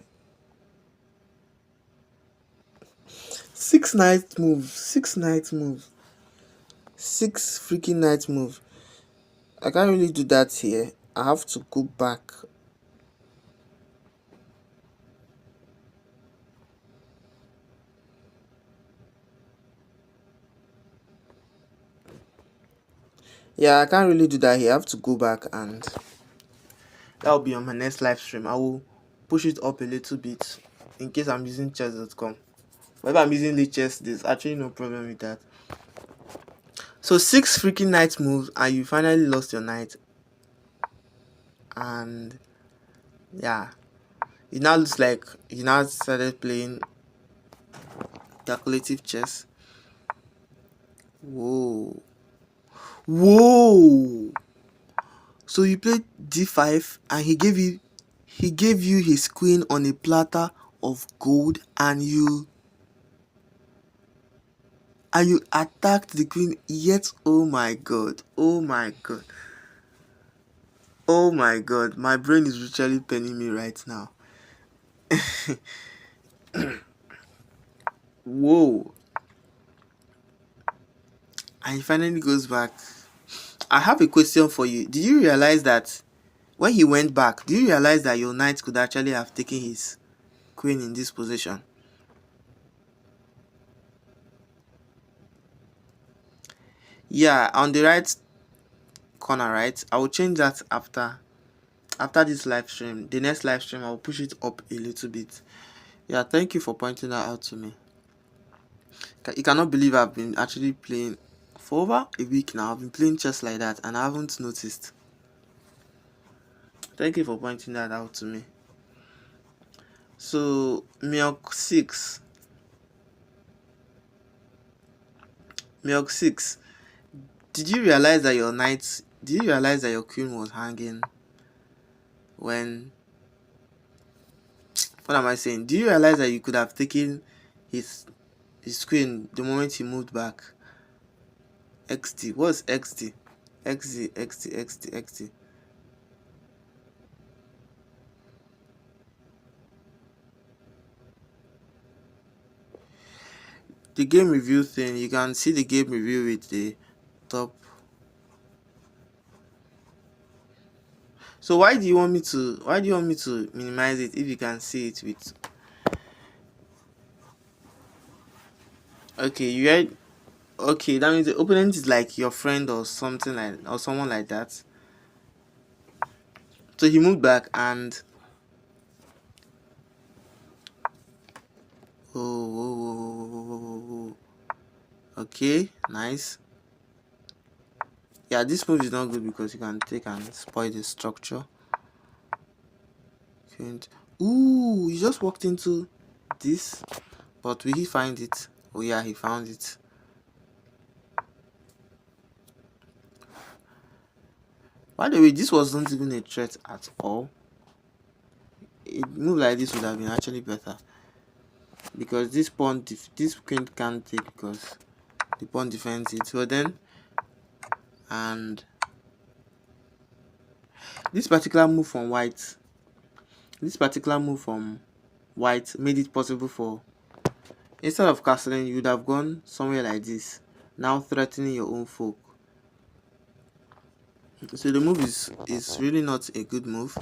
6 knight moves. 6 knight moves. 6 freaking knight moves. I can't really do that here. I have to go back. Yeah, I can't really do that here. I have to go back, and that will be on my next live stream. I will push it up a little bit in case I'm using chess.com. But if I'm using the chess, there's actually no problem with that. So 6 freaking knight moves and you finally lost your knight. And yeah, it now looks like you now started playing calculative chess. Whoa. So you played d5 and he gave you his queen on a platter of gold, and you attacked the queen yet. Oh my god. My brain is literally penning me right now. Whoa. And he finally goes back. I have a question for you. Did you realize that when he went back, do you realize that your knight could actually have taken his queen in this position? Yeah, on the right corner, right? I will change that after this live stream. The next live stream, I will push it up a little bit. Yeah, thank you for pointing that out to me. You cannot believe I've been actually playing for over a week now. I've been playing chess like that and I haven't noticed. Thank you for pointing that out to me. So milk 6. Did you realize that your queen was hanging when, what am I saying? Do you realize that you could have taken his queen the moment he moved back? XT. What's XT? XT. the game review thing, you can see the game review with the top. So why do you want me to minimize it if you can see it with? Okay, you read. Okay, that means the opponent is like your friend or something like, or someone like that. So he moved back and oh, okay, nice. Yeah, this move is not good because you can take and spoil the structure. Ooh, he just walked into this, but will he find it? Oh yeah, he found it. By the way, this wasn't even a threat at all. A move like this would have been actually better because this this queen can't take because the pawn defends it. So then, and this particular move from white, made it possible for, instead of castling, you would have gone somewhere like this, now threatening your own folk. So the move is really not a good move.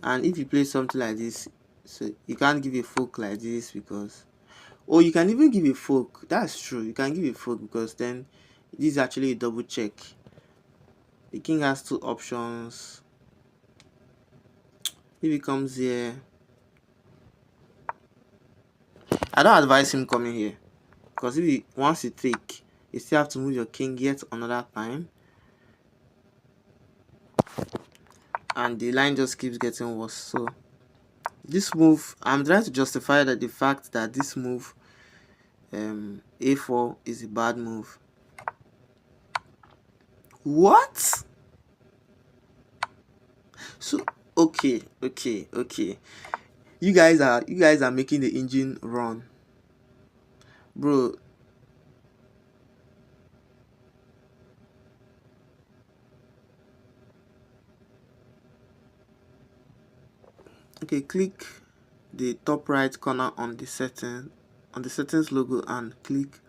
And if you play something like this, so you can't give a fork like this because, or you can even give a fork. That's true, you can give a fork because then this is actually a double check. The king has two options. If he comes here, I don't advise him coming here because if he wants to take, you still have to move your king yet another time, and the line just keeps getting worse. So this move, I'm trying to justify that the fact that this move, a4 is a bad move. What? So okay. You guys are making the engine run, bro. Okay, click the top right corner on the settings logo and click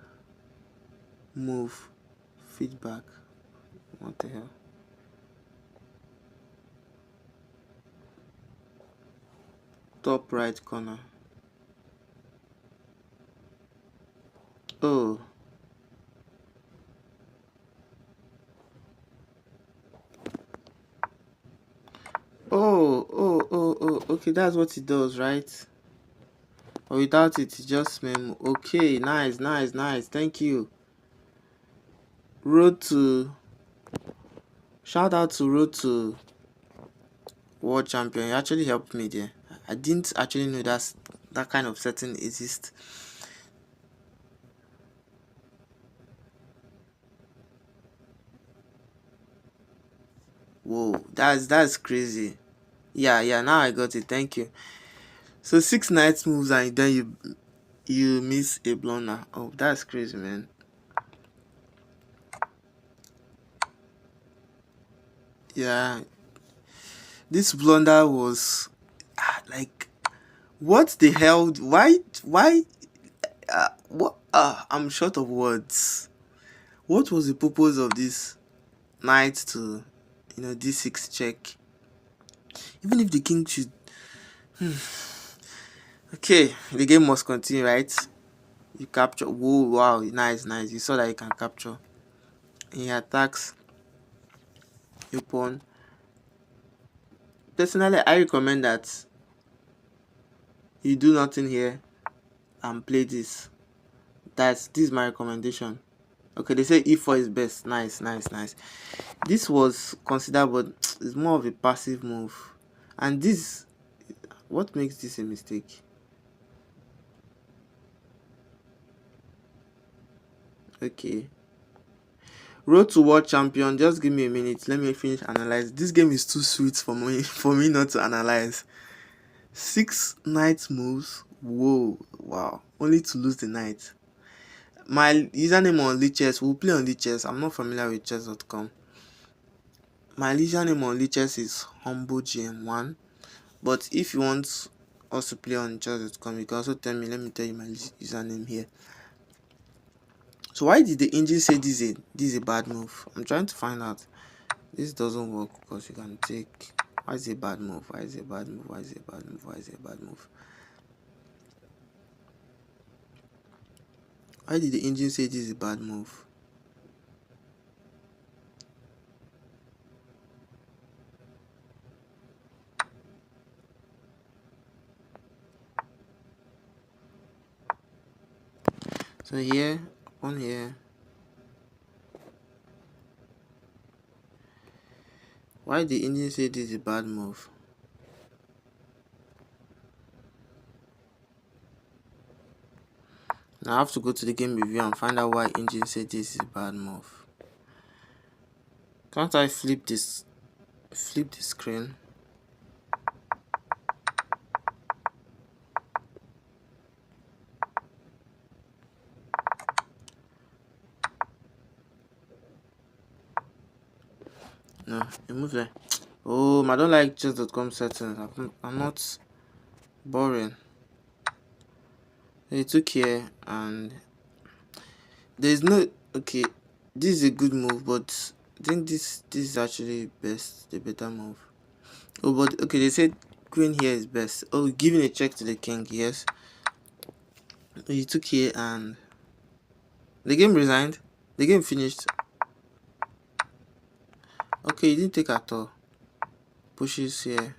move feedback. What the hell? Top right corner. Oh. Okay, that's what it does, right? Or without it, it's just memo. Okay, nice. Thank you. Road to, shout out to Road to World Champion. You actually helped me there. I didn't actually know that kind of setting exists. Whoa, that's crazy. Yeah, now I got it. Thank you. So 6 knights moves and then you miss a blunder. Oh, that's crazy, man. Yeah, this blunder was like, what the hell? Why? What? I'm short of words. What was the purpose of this knight to, d6 check? Even if the king should. Okay, the game must continue, right? You capture. Whoa, wow, nice. You saw that you can capture. He attacks your pawn. Personally, I recommend that you do nothing here and play this. This is my recommendation. Okay, they say e4 is best. Nice. This was considered, but it's more of a passive move. And this, what makes this a mistake? Okay. Road to World Champion. Just give me a minute. Let me finish analyze. This game is too sweet for me not to analyze. 6 knight moves. Whoa, wow. Only to lose the knight. My username on Blitz Chess. We'll play on Blitz Chess. I'm not familiar with chess.com. My username on Blitz Chess is HumbleGM1. But if you want us to play on chess.com, you can also tell me. Let me tell you my username here. So why did the engine say this is a bad move? I'm trying to find out. This doesn't work because you can take. Why is it a bad move? Why is it a bad move? Why is it a bad move? Why is it a bad move? Why did the engine say this is a bad move? So here, on here, why did the engine say this is a bad move? Now I have to go to the game review and find out why engine said this is a bad move. Can't I flip the screen? No, it moves there. Oh, I don't like chess.com settings. I'm not boring. It took here and there's no okay. This is a good move, but I think this is actually the better move. Oh, but okay, they said queen here is best. Oh, giving a check to the king. Yes, he took here and the game resigned. The game finished. Okay, he didn't take at all. Pushes here.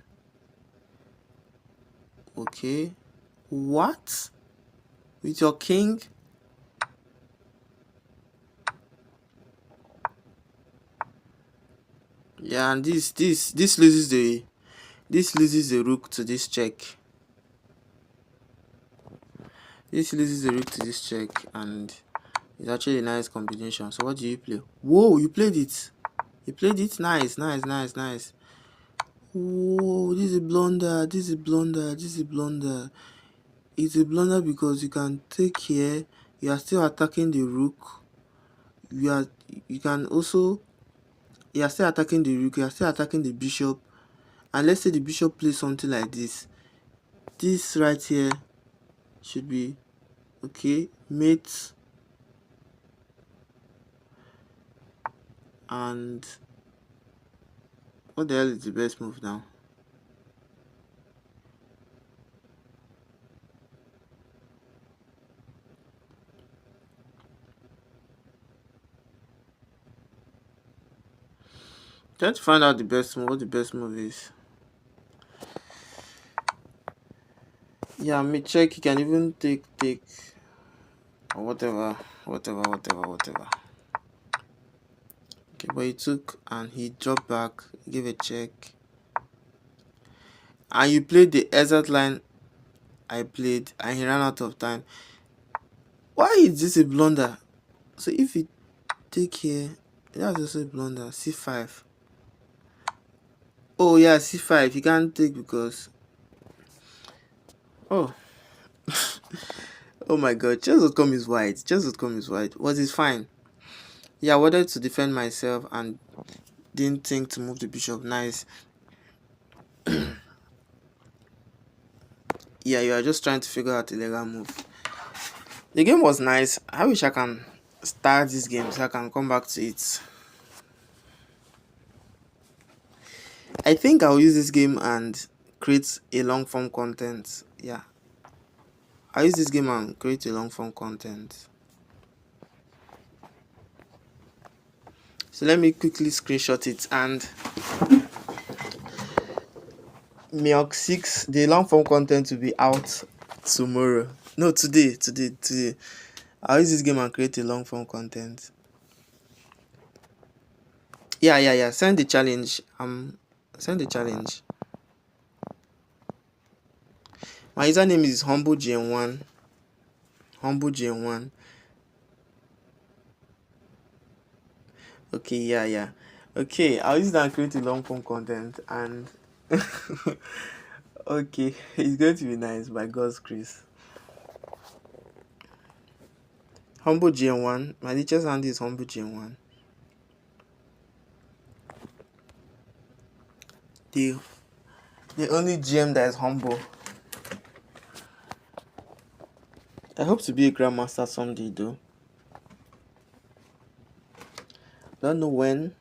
Okay, what with your king? Yeah, and this loses the rook to this check. This loses the rook to this check, and it's actually a nice combination. So what do you play? Whoa, you played it. You played it. Nice, nice, nice, nice. Whoa, this is a blunder. This is a blunder. This is a blunder. It's a blunder because you can take here. You are still attacking the rook. You can also. You are still attacking the rook. You are still attacking the bishop. And let's say the bishop plays something like this. This right here should be okay. Mate. And what the hell is the best move now? Trying to find out the best move. What the best move is. Yeah, me check. You can even take or whatever. Okay, but he took and he dropped back, gave a check, and you played the exact line I played, and he ran out of time. Why is this a blunder? So if you take here, that's also a blunder. C5. Oh yeah, C5. You can't take because oh. Oh my god, chess.com is white. Chess.com is white. What is fine? Yeah, I wanted to defend myself and didn't think to move the bishop. Nice. Yeah, you are just trying to figure out a legal move. The game was nice. I wish I can start this game so I can come back to it. I think I'll use this game and create a long form content. Yeah. I'll use this game and create a long form content. So let me quickly screenshot it and Milk 6, the long form content will be out tomorrow. No, today. I'll use this game and create a long form content. Yeah. Send the challenge. Send the challenge. My username is HumbleGN1. HumbleGN1. Okay, yeah. Okay, I'll use that and create a long form content and okay, it's going to be nice by God's grace. HumbleGN1. My teacher's handle is HumbleGN1. The only GM that is humble. I hope to be a grandmaster someday though. don't know when,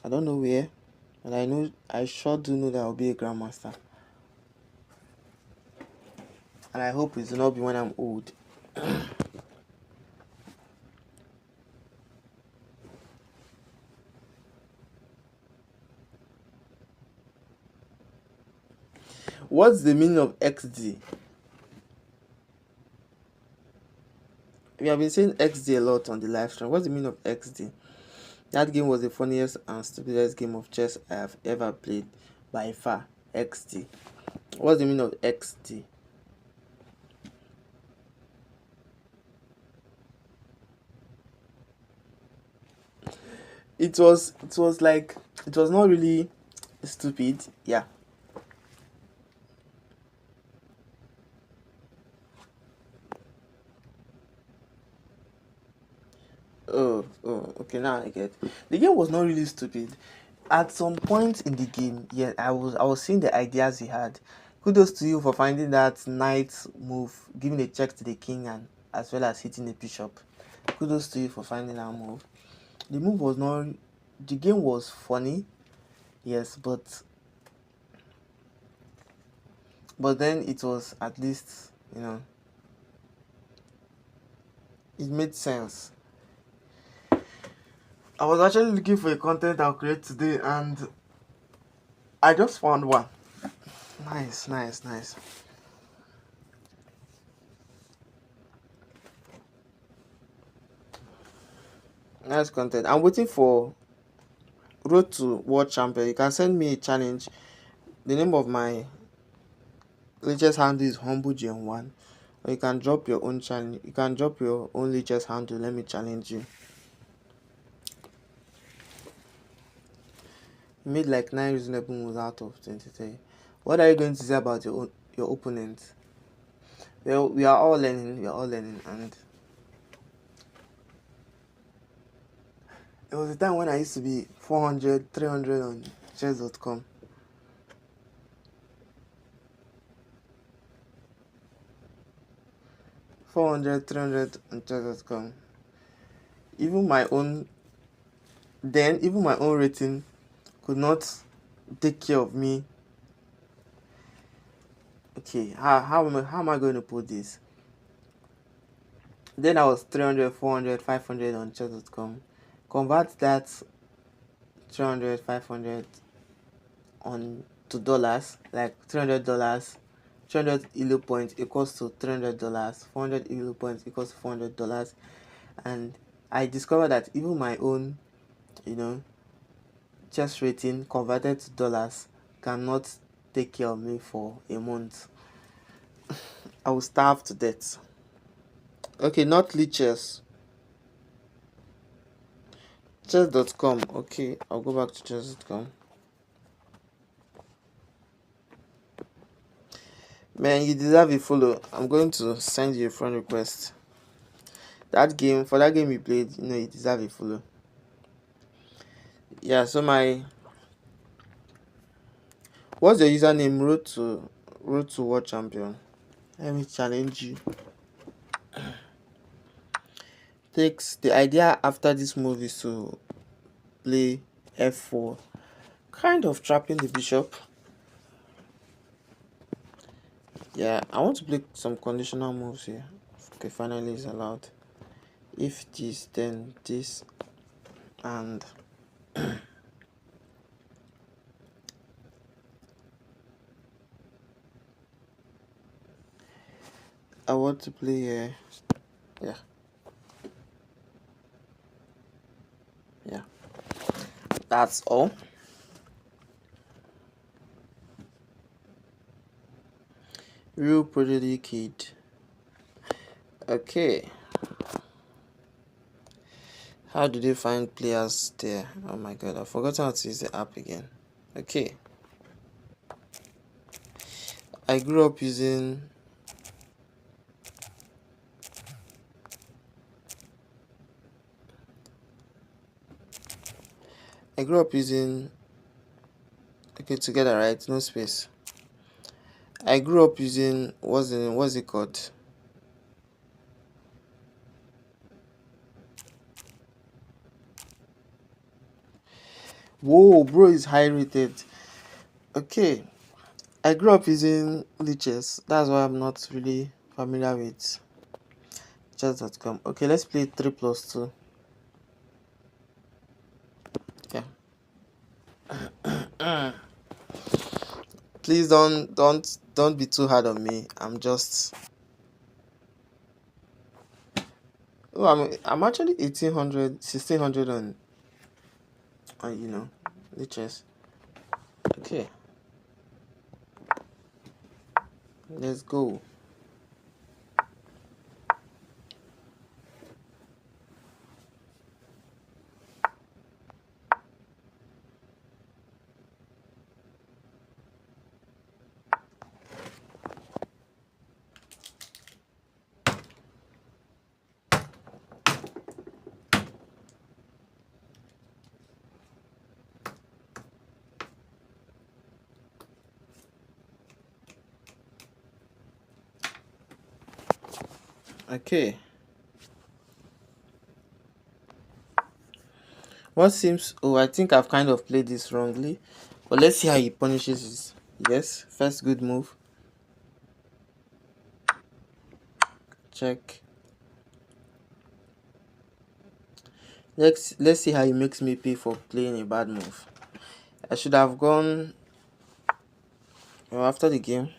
I don't know where, but I sure do know that I'll be a grandmaster. And I hope it will not be when I'm old. What's the meaning of XD? We have been saying XD a lot on the live stream. What's the meaning of XD? That game was the funniest and stupidest game of chess I have ever played by far. XD. What's the meaning of XD? It was like, it was not really stupid. Yeah. Okay, now I get. The game was not really stupid. At some point in the game, yeah, I was seeing the ideas he had. Kudos to you for finding that knight move, giving a check to the king, and as well as hitting the bishop. Kudos to you for finding that move. The move was not. The game was funny, yes, but then it was at least, it made sense. I was actually looking for a content I'll create today, and I just found one. Nice. Nice content. I'm waiting for Road to World Champion. You can send me a challenge. The name of my latest handle is HumbleGen1. Or you can drop your own challenge. You can drop your own latest handle. Let me challenge you. You made like 9 reasonable moves out of 23. What are you going to say about your opponent? Well, we are all learning, and there was a time when I used to be 400, 300 on chess.com. On chess.com. Even my own rating could not take care of me. Okay, how am I going to put this? Then I was 300, 400, 500 on chess.com. Convert that 300, 500 on to dollars, like $300. 300 elo points equals to $300. 400 elo points equals to $400. And I discovered that even my own, chess rating converted to dollars cannot take care of me for a month. I will starve to death. Okay, not Blitz Chess. Chess.com. Okay, I'll go back to chess.com. Man, you deserve a follow. I'm going to send you a friend request. For that game you played, you deserve a follow. Yeah, so what's your username? Road to World Champion. Let me challenge you. The idea after this move is to play f4, kind of trapping the bishop. Yeah, I want to play some conditional moves here. Okay, finally is allowed. If this, then this, and I want to play here. Yeah, that's all. Real Prodigy Kid. Okay. How do they find players there? Oh my god, I've forgotten how to use the app again. Okay. I grew up using okay, together, right? No space. I grew up using what's it called? Whoa, bro is high rated. Okay, I grew up using Lichess. That's why I'm not really familiar with chess.com. Okay, let's play 3 plus 2. Okay. Please don't be too hard on me. I'm just oh I'm actually 1800, 1600 on Lichess. Okay, let's go. Okay. What seems oh I think I've kind of played this wrongly. But let's see how he punishes this. Yes, first good move. Check. Let's see how he makes me pay for playing a bad move. I should have gone after the game.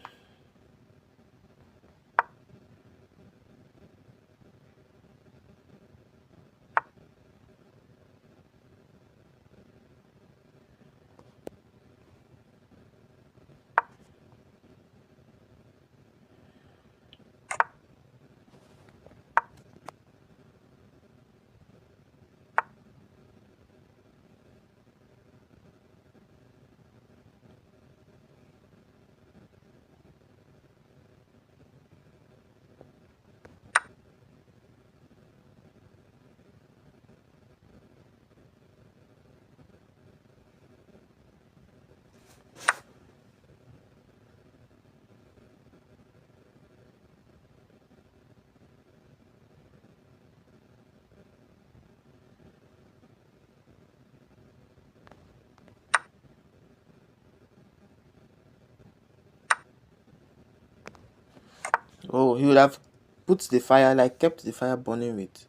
Oh, he would have put the fire, like kept the fire burning with.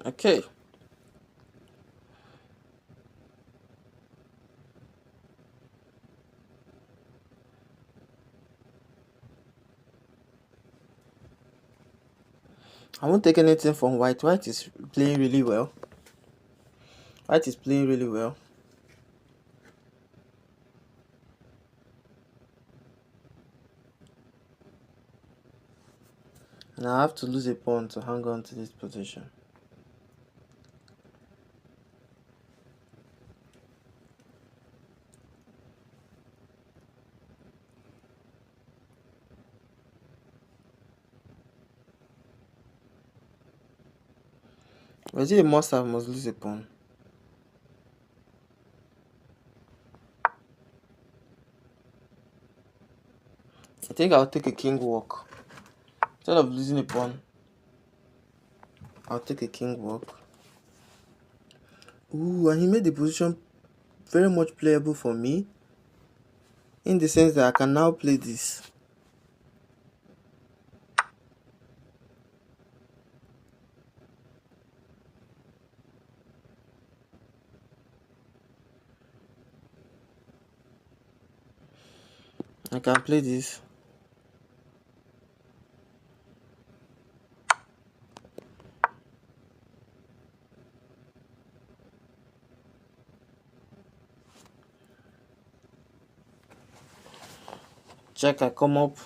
Okay. I won't take anything from white. White is playing really well. White is playing really well. And I have to lose a pawn to hang on to this position. Was it a must have must lose a pawn? I think I'll take a king walk. Instead of losing a pawn, I'll take a king walk. Ooh, and he made the position very much playable for me. In the sense that I can now play this. I can play this. Check, I come up.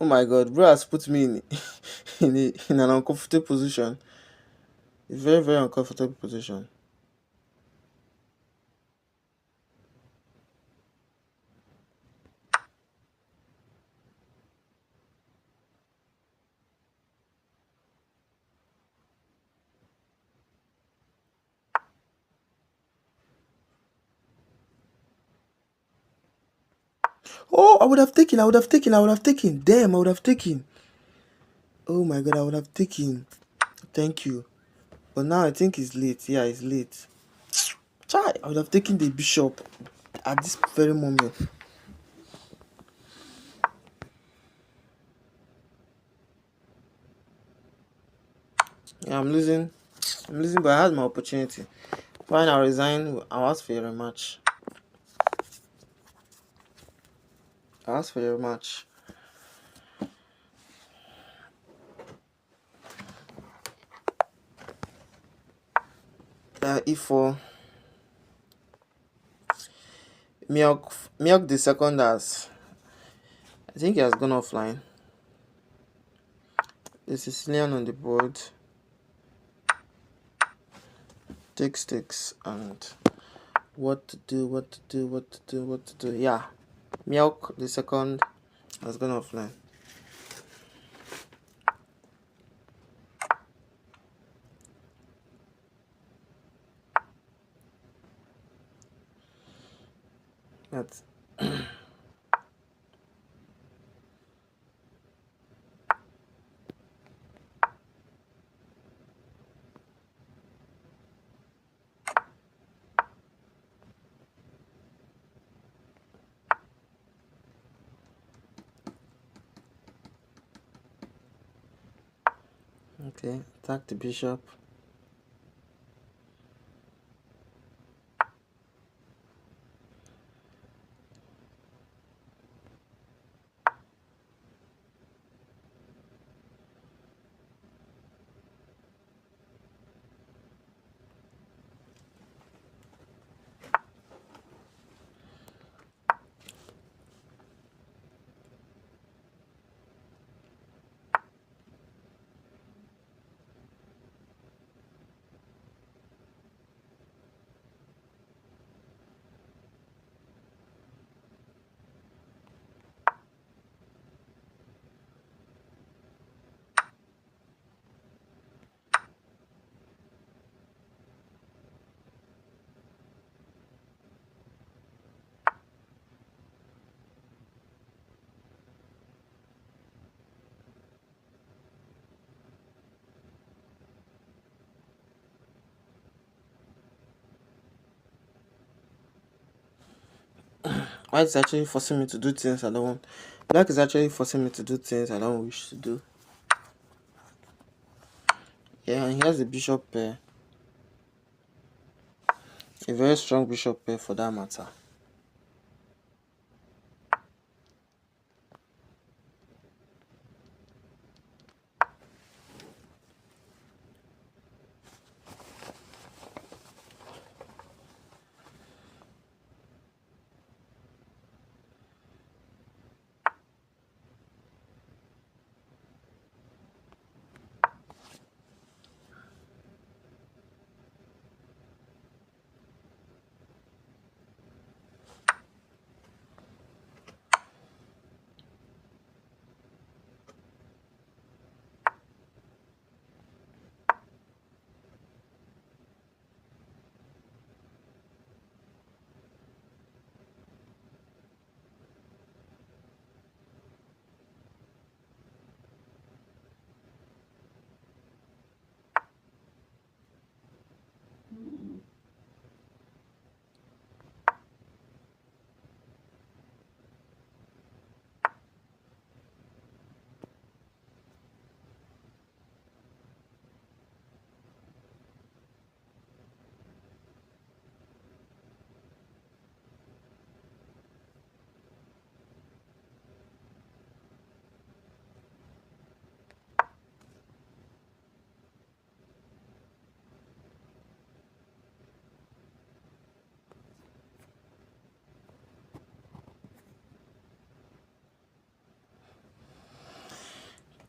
Oh my god, bro has put me in in an uncomfortable position. A very, very uncomfortable position. Oh, I would have taken. Damn, I would have taken. Oh my god, I would have taken. Thank you. But now I think it's late. Yeah, it's late. Chai, I would have taken the bishop at this very moment. Yeah, I'm losing. I'm losing, but I had my opportunity. Fine, I'll resign. I'll ask for your rematch. I'll ask for your rematch. E4. Milk the second has. I think he has gone offline. The Sicilian on the board. Takes and what to do, what to do, what to do, what to do. Yeah. Milk the second has gone offline. That's okay. Attack the bishop. White is actually forcing me to do things I don't want. Black is actually forcing me to do things I don't wish to do. Yeah, and he has a bishop pair. A very strong bishop pair for that matter.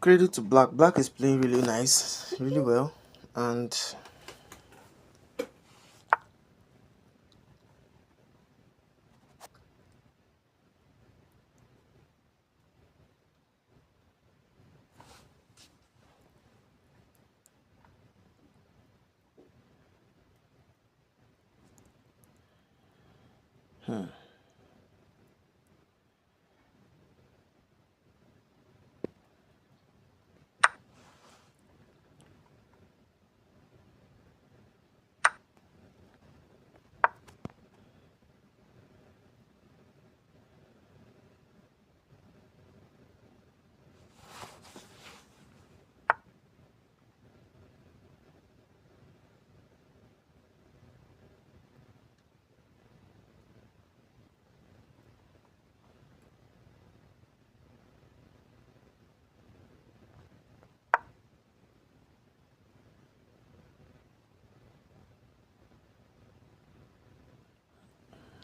Credit to Black. Black is playing really nice, really well, and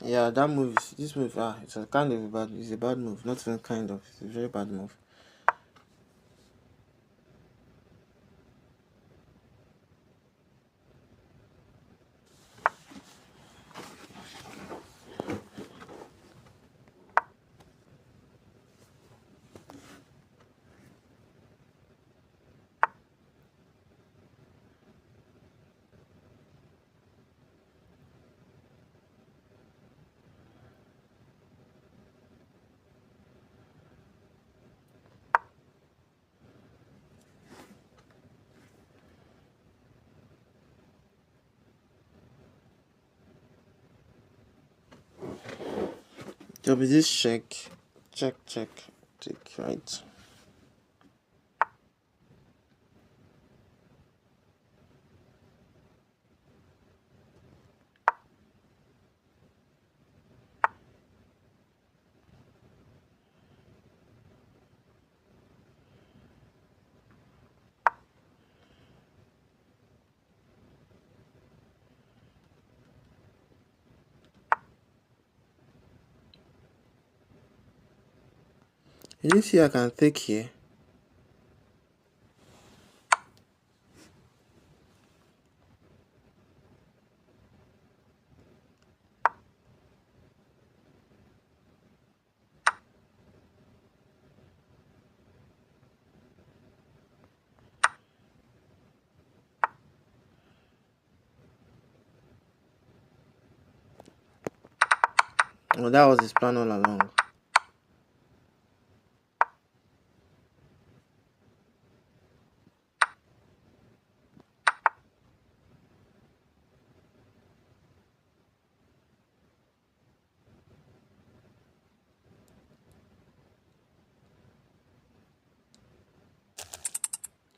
yeah, that move, this move, it's a kind of a bad, it's a bad move. Not even kind of, it's a very bad move. There'll be this check, check, take, right? You see, I can take here. Oh, that was his plan all along.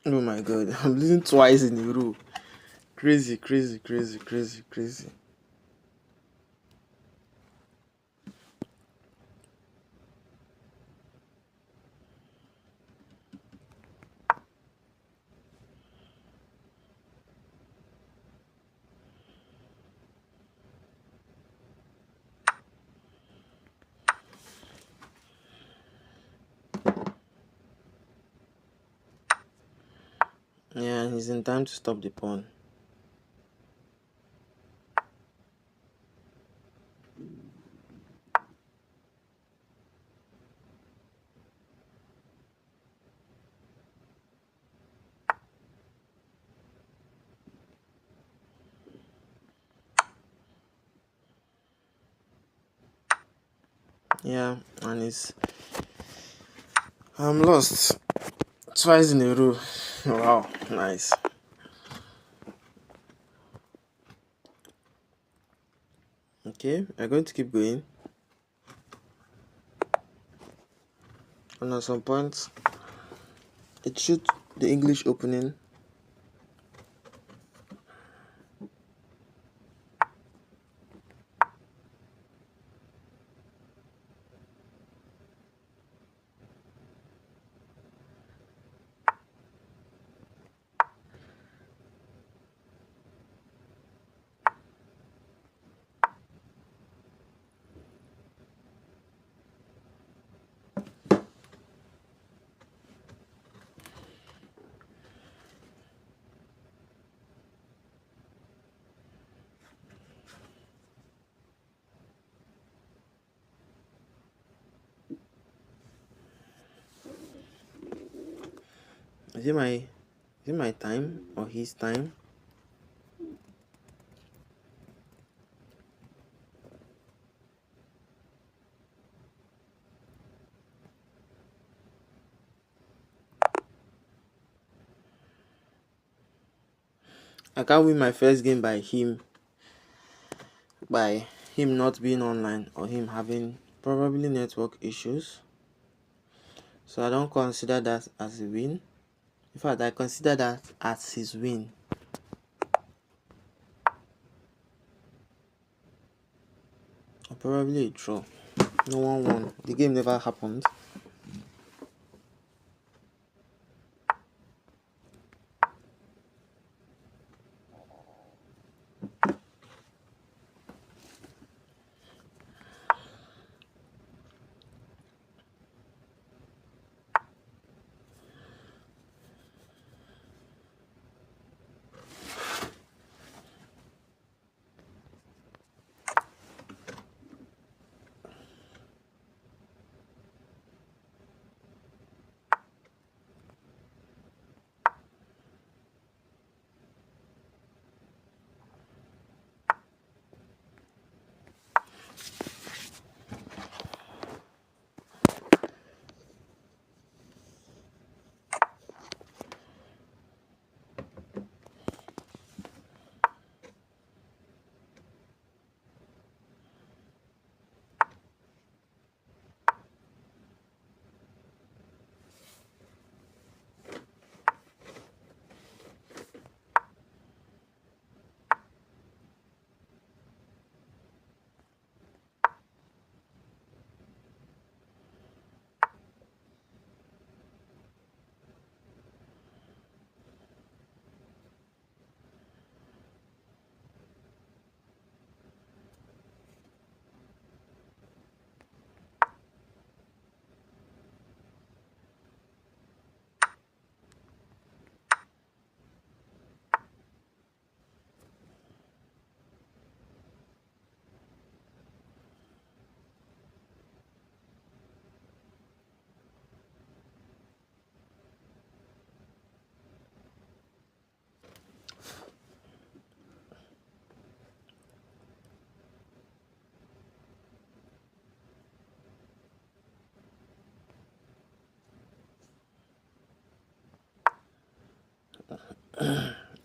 Oh my god, I'm losing twice in a row. Crazy. Yeah, he's in time to stop the pawn. Yeah, and I'm lost twice in a row. Wow, nice. Okay, I'm going to keep going. And at some point, it should the English opening. Is it my time or his time? I can't win my first game by him not being online or him having probably network issues. So I don't consider that as a win. In fact, I consider that as his win. Or probably a draw. No one won. The game never happened.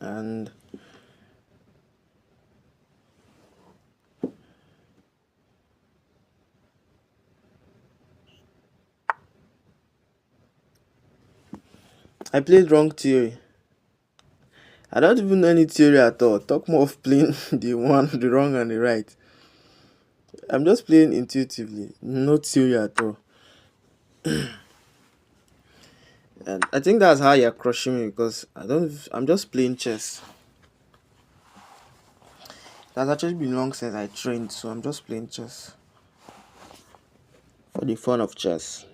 And I played wrong theory. I don't even know any theory at all. Talk more of playing the wrong and the right. I'm just playing intuitively. No theory at all. And I think that's how you're crushing me because I'm just playing chess. That's actually been long since I trained, so I'm just playing chess. For the fun of chess.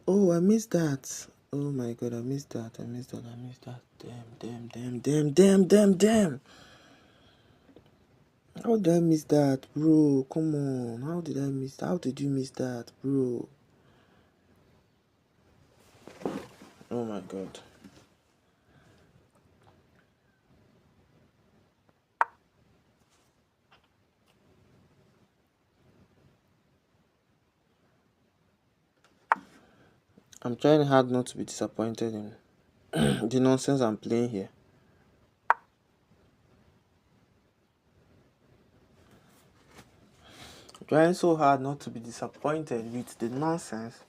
Oh, I missed that. Oh my god, I missed that. I missed that. I missed that. Damn. How did I miss that, bro? Come on. How did I miss that? How did you miss that, bro? Oh my god. I'm trying hard not to be disappointed in the nonsense I'm playing here. I'm trying so hard not to be disappointed with the nonsense,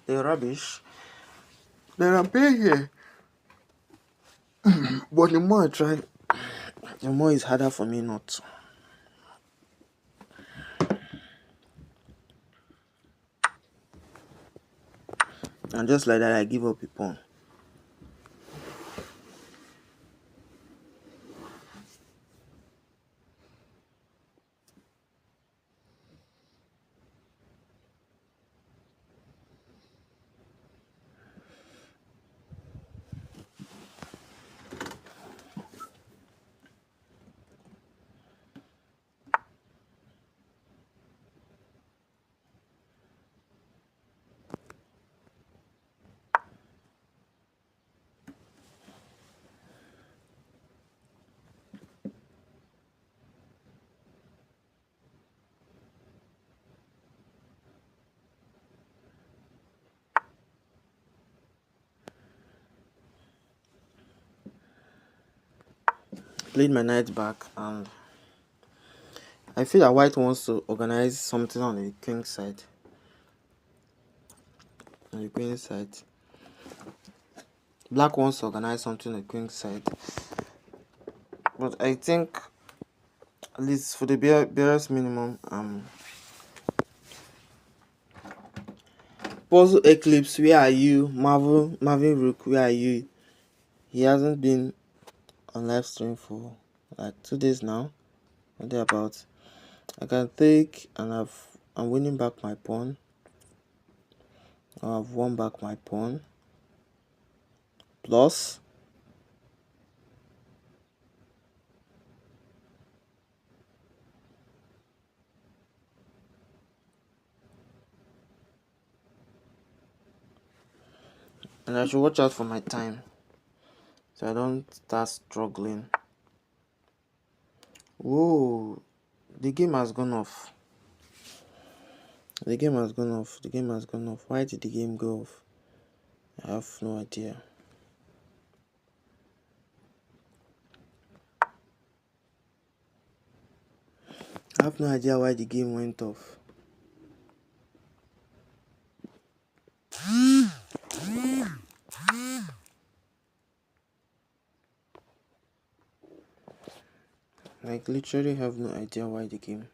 the rubbish that I'm playing here. But the more I try, the more it's harder for me not to. And just like that, I give up a pawn. played my knight back, and I feel that white wants to organize something on the king side. On the queen side. Black wants to organize something on the queen side. But I think, at least for the barest minimum, Puzzle Eclipse, where are you? Marvin Rook, where are you? He hasn't been on live stream for like 2 days now. What about? I can take, and I'm winning back my pawn. I've won back my pawn. Plus, and I should watch out for my time, so I don't start struggling. Whoa, the game has gone off. The game has gone off. The game has gone off. Why did the game go off? I have no idea. I have no idea why the game went off. Like, literally have no idea why the game.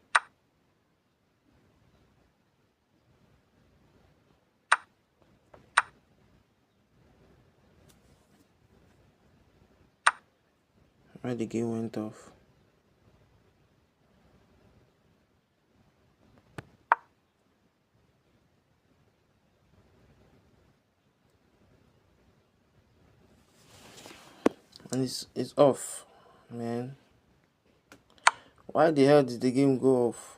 Why the game went off. And it's off, man. Why the hell did the game go off?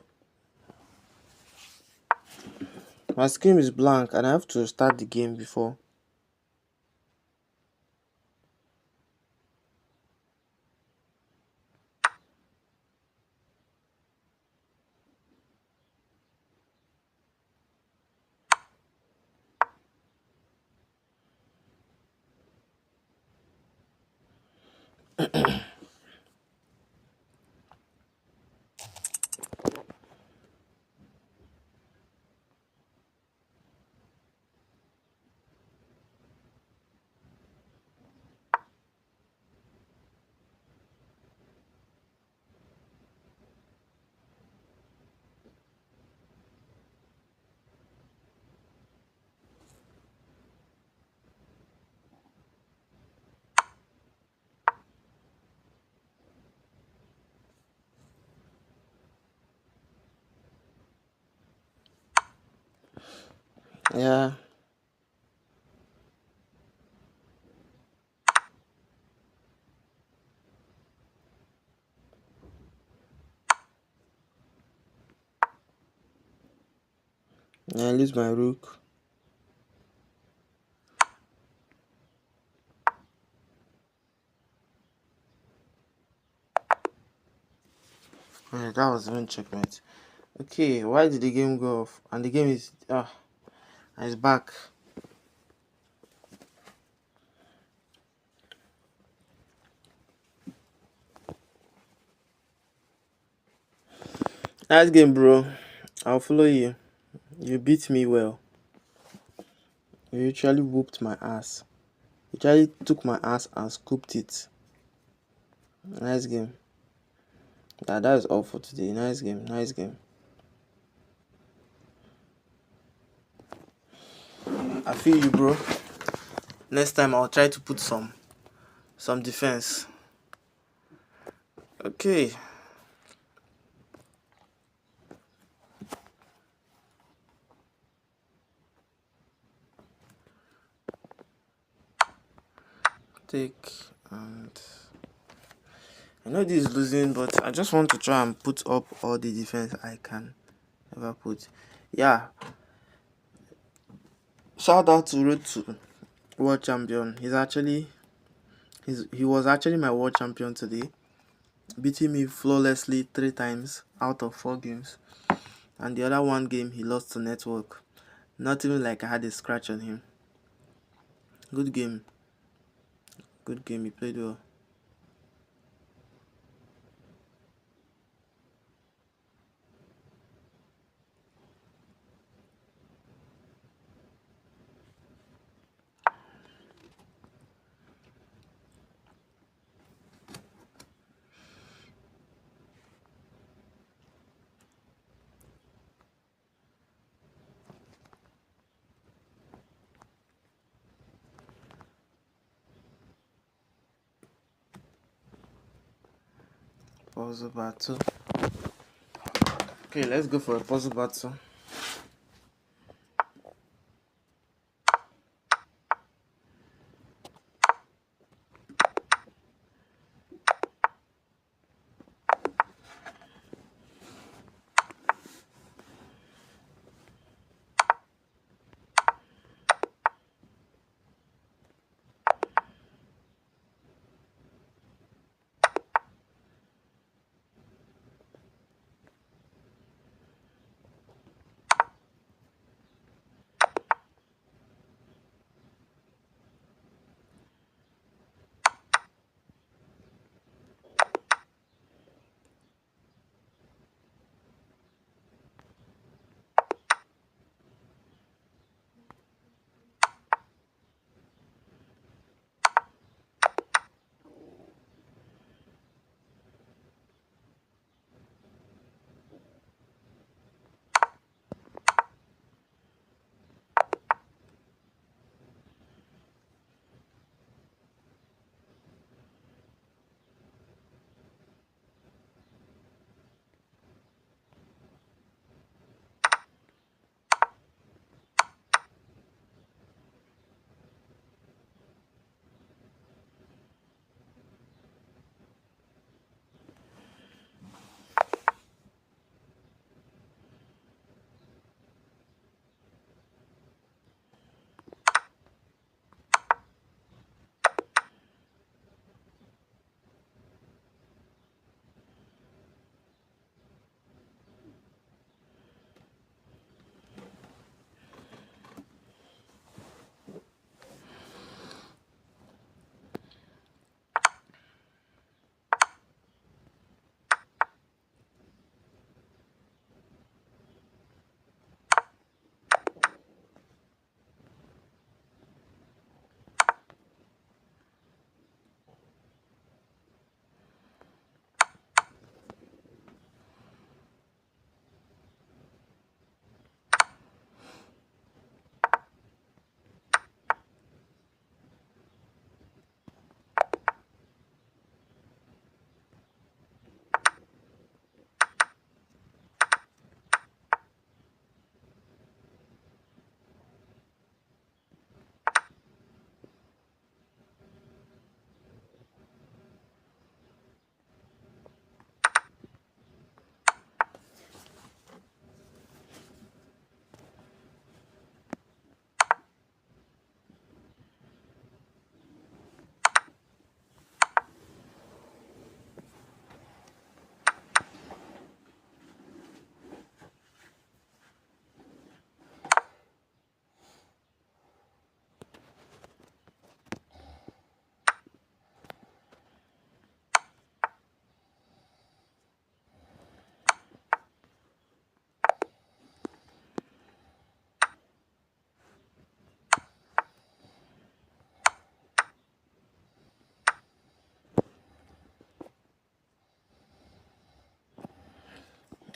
My screen is blank and I have to start the game before. Yeah. I lose my rook. Yeah, that was even checkmate. Okay, why did the game go off? And the game is it's back. Nice game, bro. I'll follow you. You beat me well. You literally whooped my ass. You literally took my ass and scooped it. Nice game. That is all for today. Nice game. Nice game. I feel you, bro. Next time I'll try to put some defense. Okay. Take, and I know this is losing, but I just want to try and put up all the defense I can ever put. Yeah. Shout out to Road to World Champion. He was actually my world champion today, beating me flawlessly 3 times out of 4 games. And the other 1 game he lost to network. Not even like I had a scratch on him. Good game. Good game. He played well. Puzzle battle. Okay, let's go for a puzzle battle.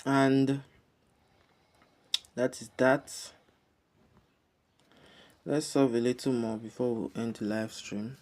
And that is that. Let's solve a little more before we end the live stream.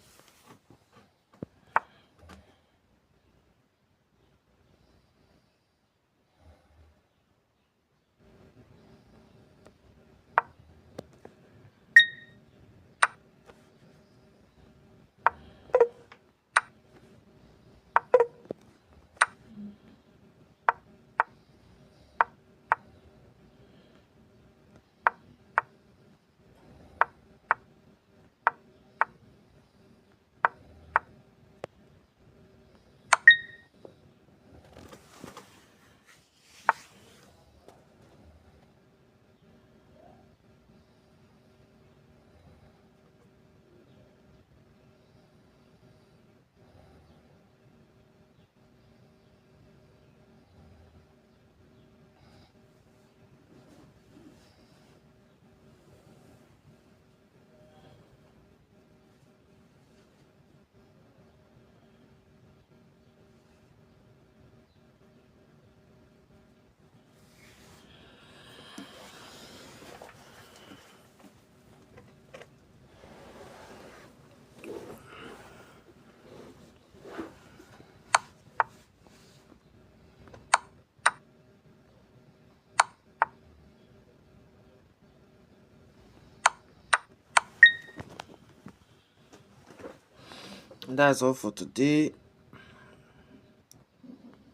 That's all for today.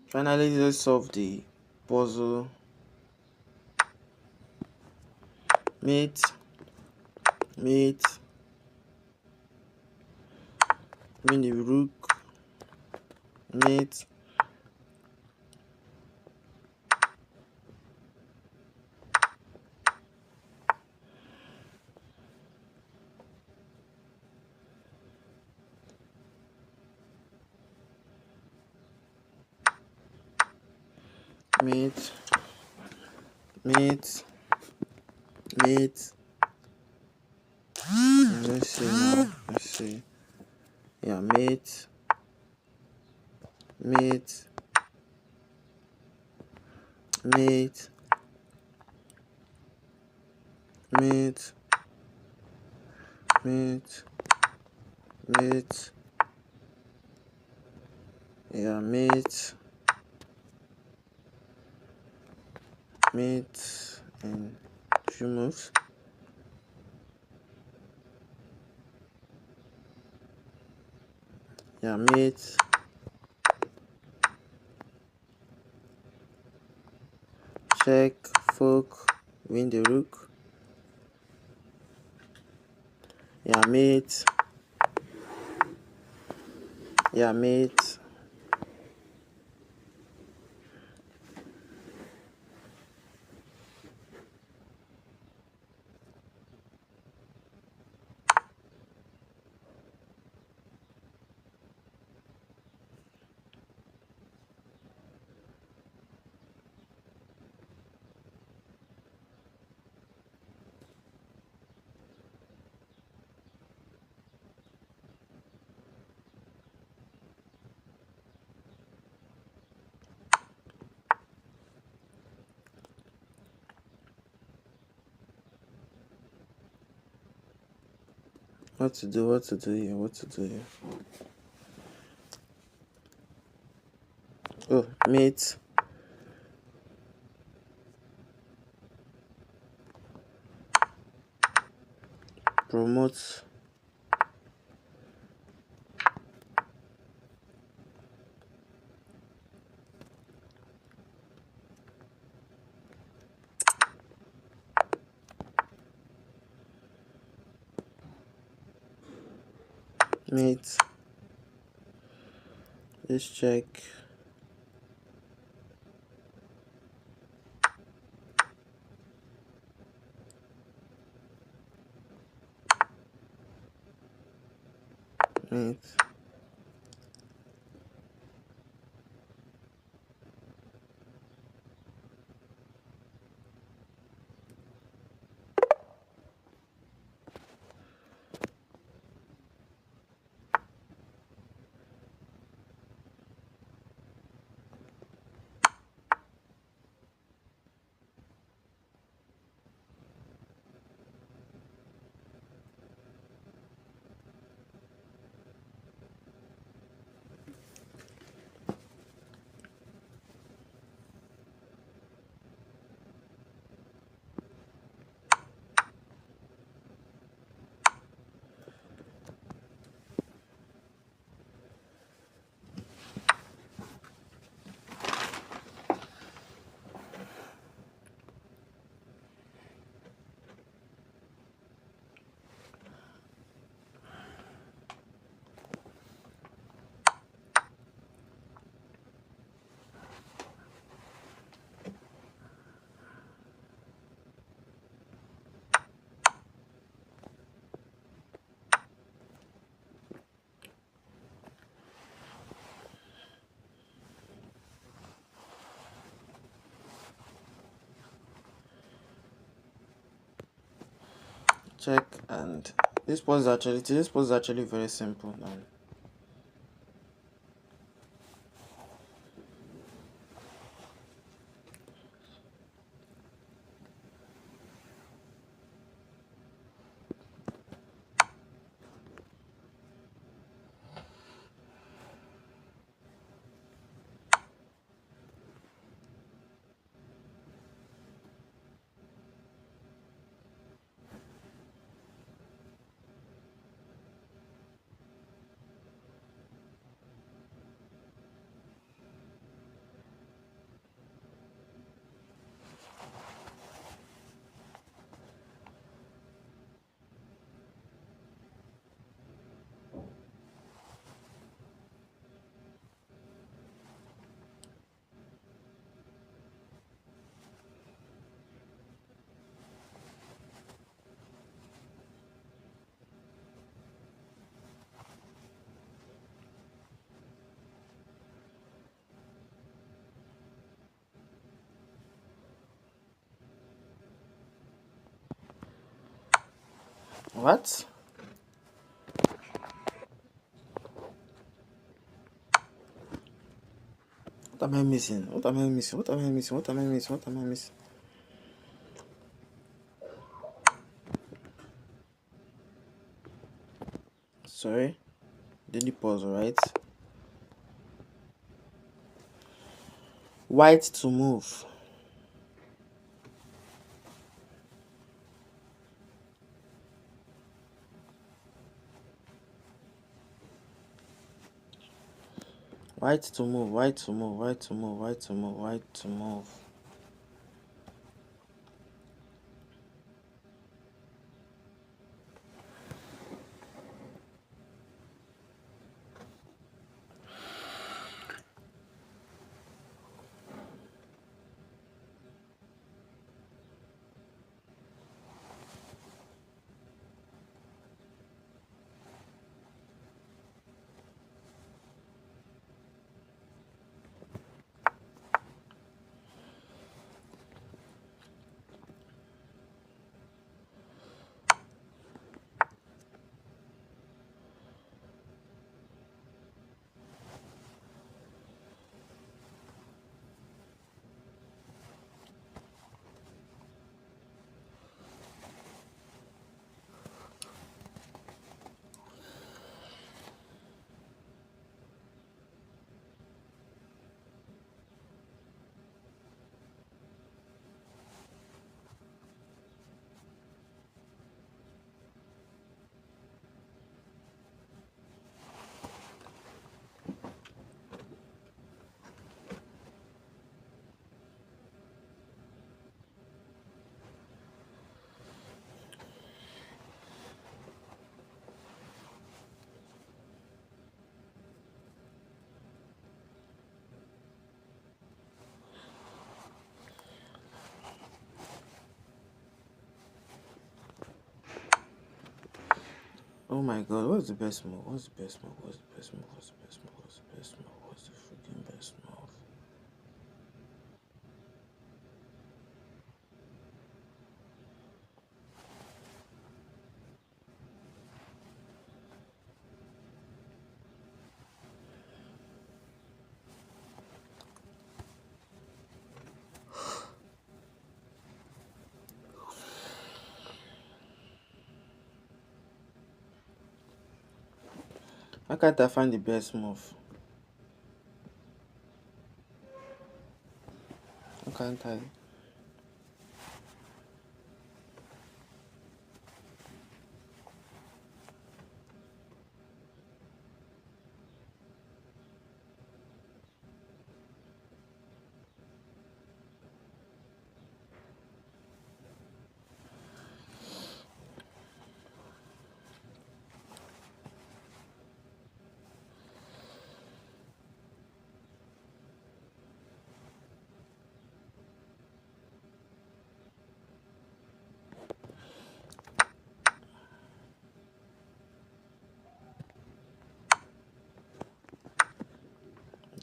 Finally, let's solve the puzzle. Mate, mate, win the rook, mate, mate, mate, mate. Let's see now. Let's see. Yeah, mate, mate, mate, mate, mate, mate. Yeah, mate, mate, and few moves. Yeah, mate, check, fork, win the rook. Yeah, mate. Yeah, mate. What to do? What to do here? What to do here? Oh, mate. Promote. Mate. Let's check. Mate. Check. And this pose is actually very simple now. What? What am I missing? What am I missing? What am I missing? What am I missing? What am I missing? Sorry. Didn't pause, alright? White to move. White to move, white to move, white to move, white to move, white to move. Oh my god, what's the best move? What's the best move? What's the best move? What's the best move? What's the best move? What's the freaking best move? Why can't I find the best move? Why can't I?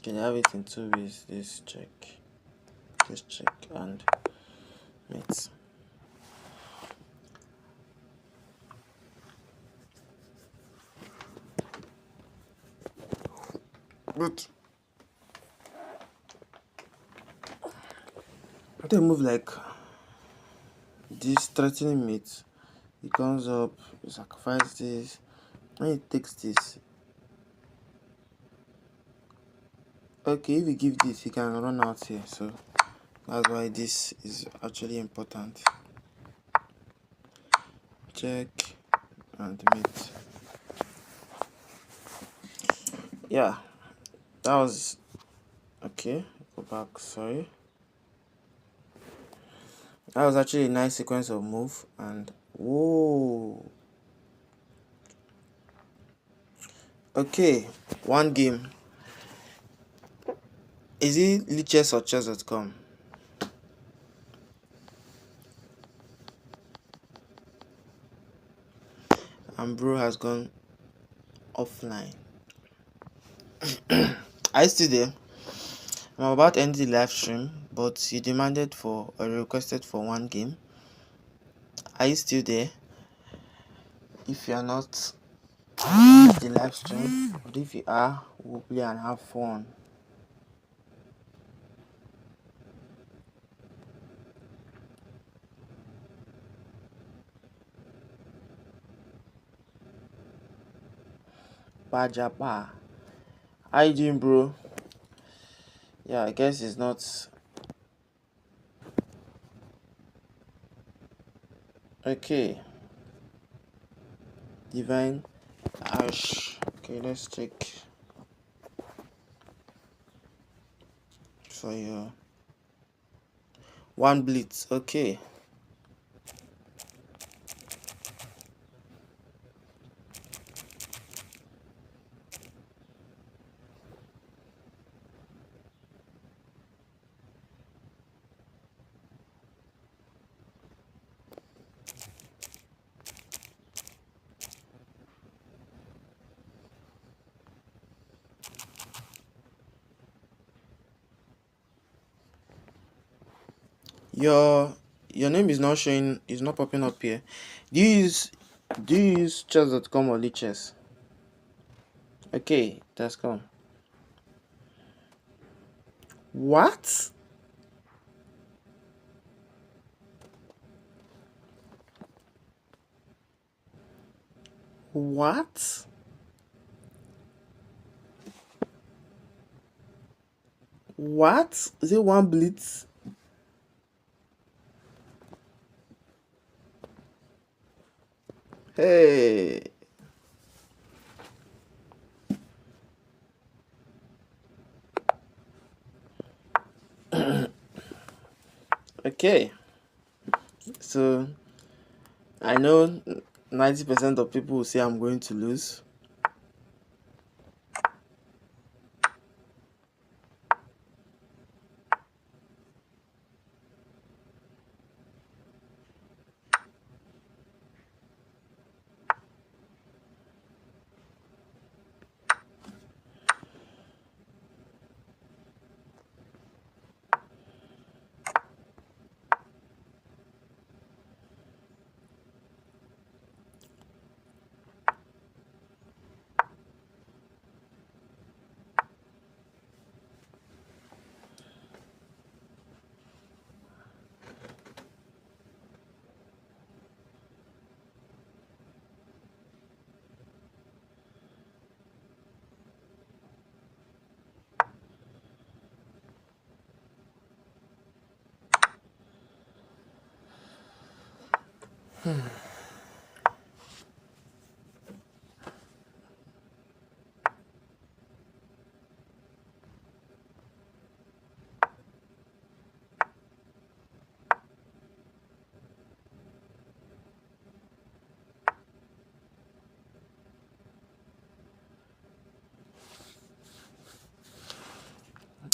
Can I have it in two ways? This check, and mate. But they move like this, threatening mate. He comes up, he sacrifices this, and he takes this. Okay, if you give this, he can run out here, so that's why this is actually important. Check and mate. Yeah, that was okay. Go back, sorry. That was actually a nice sequence of move, and whoa. Okay, one game. Is it Blitz Chess or chess.com? And bro has gone offline. Are you still there? I'm about to end the live stream, but you demanded for or requested for one game. Are you still there? If you are not on the live stream, but if you are, we'll play and have fun. Bajapa. How you doing, bro? Yeah, I guess it's not okay. Divine Ash. Okay, let's check for your one blitz. Okay. Your name is not showing, is not popping up here. Do you use chess.com or chess? Okay, that's come. What? What? What? Is it one blitz? Hey. Okay. So I know 90% of people will say I'm going to lose.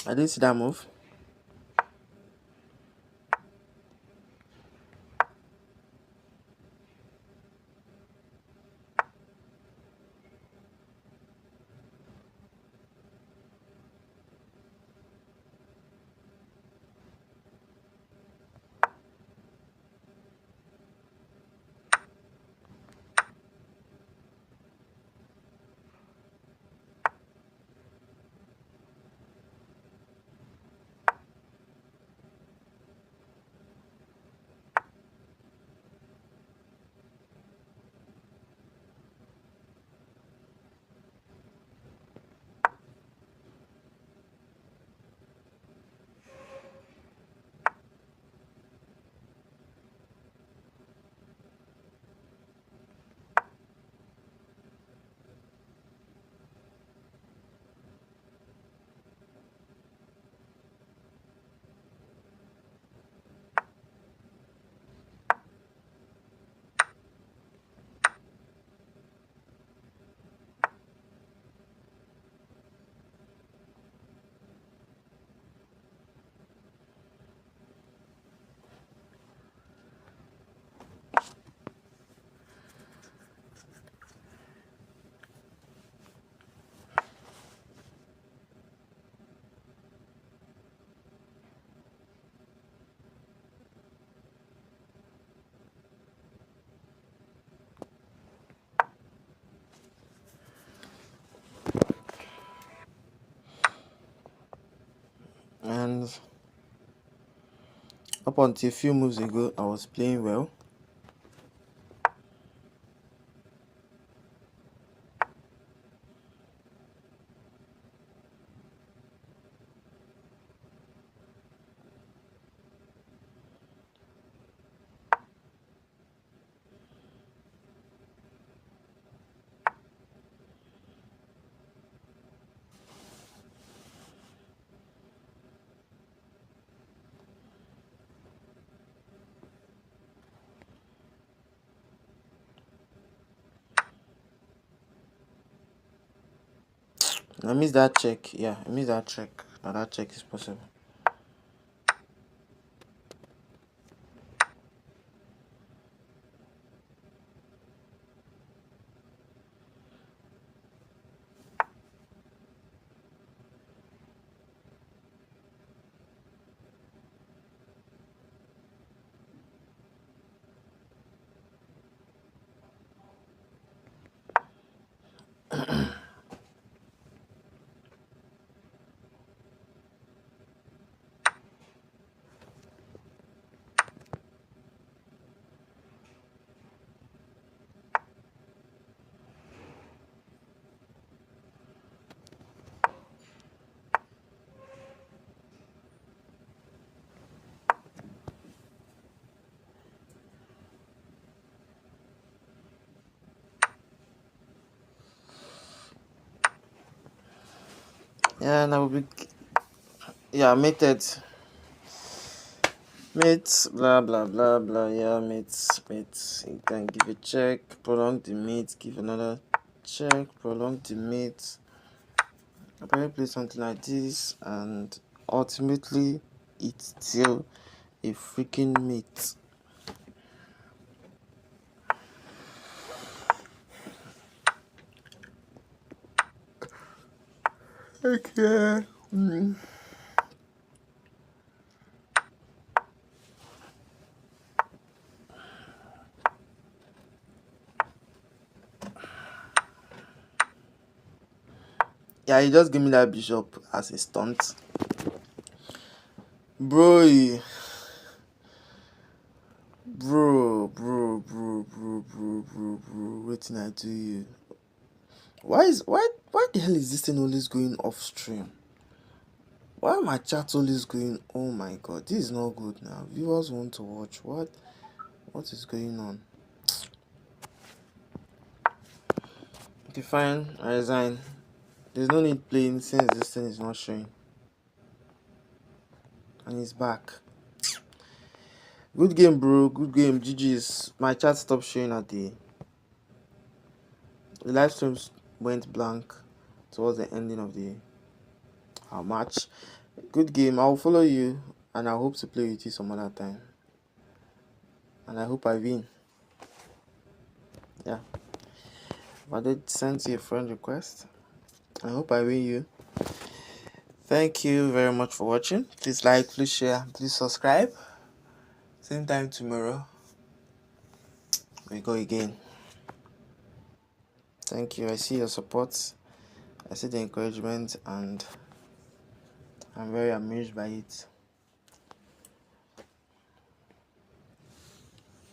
I didn't see that move. and up until a few moves ago I was playing well. I missed that check. Yeah, I missed that check. Now that check is possible. Yeah, and I will be. Yeah, mates, blah blah blah blah. Yeah, mates. You can give a check, prolong the mate, give another check, prolong the mate. I probably play something like this, and ultimately, it's still a freaking mate. Okay. Yeah, he just gave me that bishop as a stunt. Bro, waiting I do you. Why the hell is this thing always going off stream? Why are my chats always going? Oh my god, this is not good now. Viewers want to watch. What is going on? Okay, fine, I resign. There's no need playing since this thing is not showing. And he's back. Good game, bro. Good game. GG's. My chat stopped showing at the live streams went blank towards the ending of the match. Good game. I'll follow you and I hope to play with you some other time. And I hope I win. Yeah. But I did send you a friend request. I hope I win you. Thank you very much for watching. Please like, please share, please subscribe. Same time tomorrow. We go again. Thank you. I see your support. I see the encouragement and I'm very amused by it.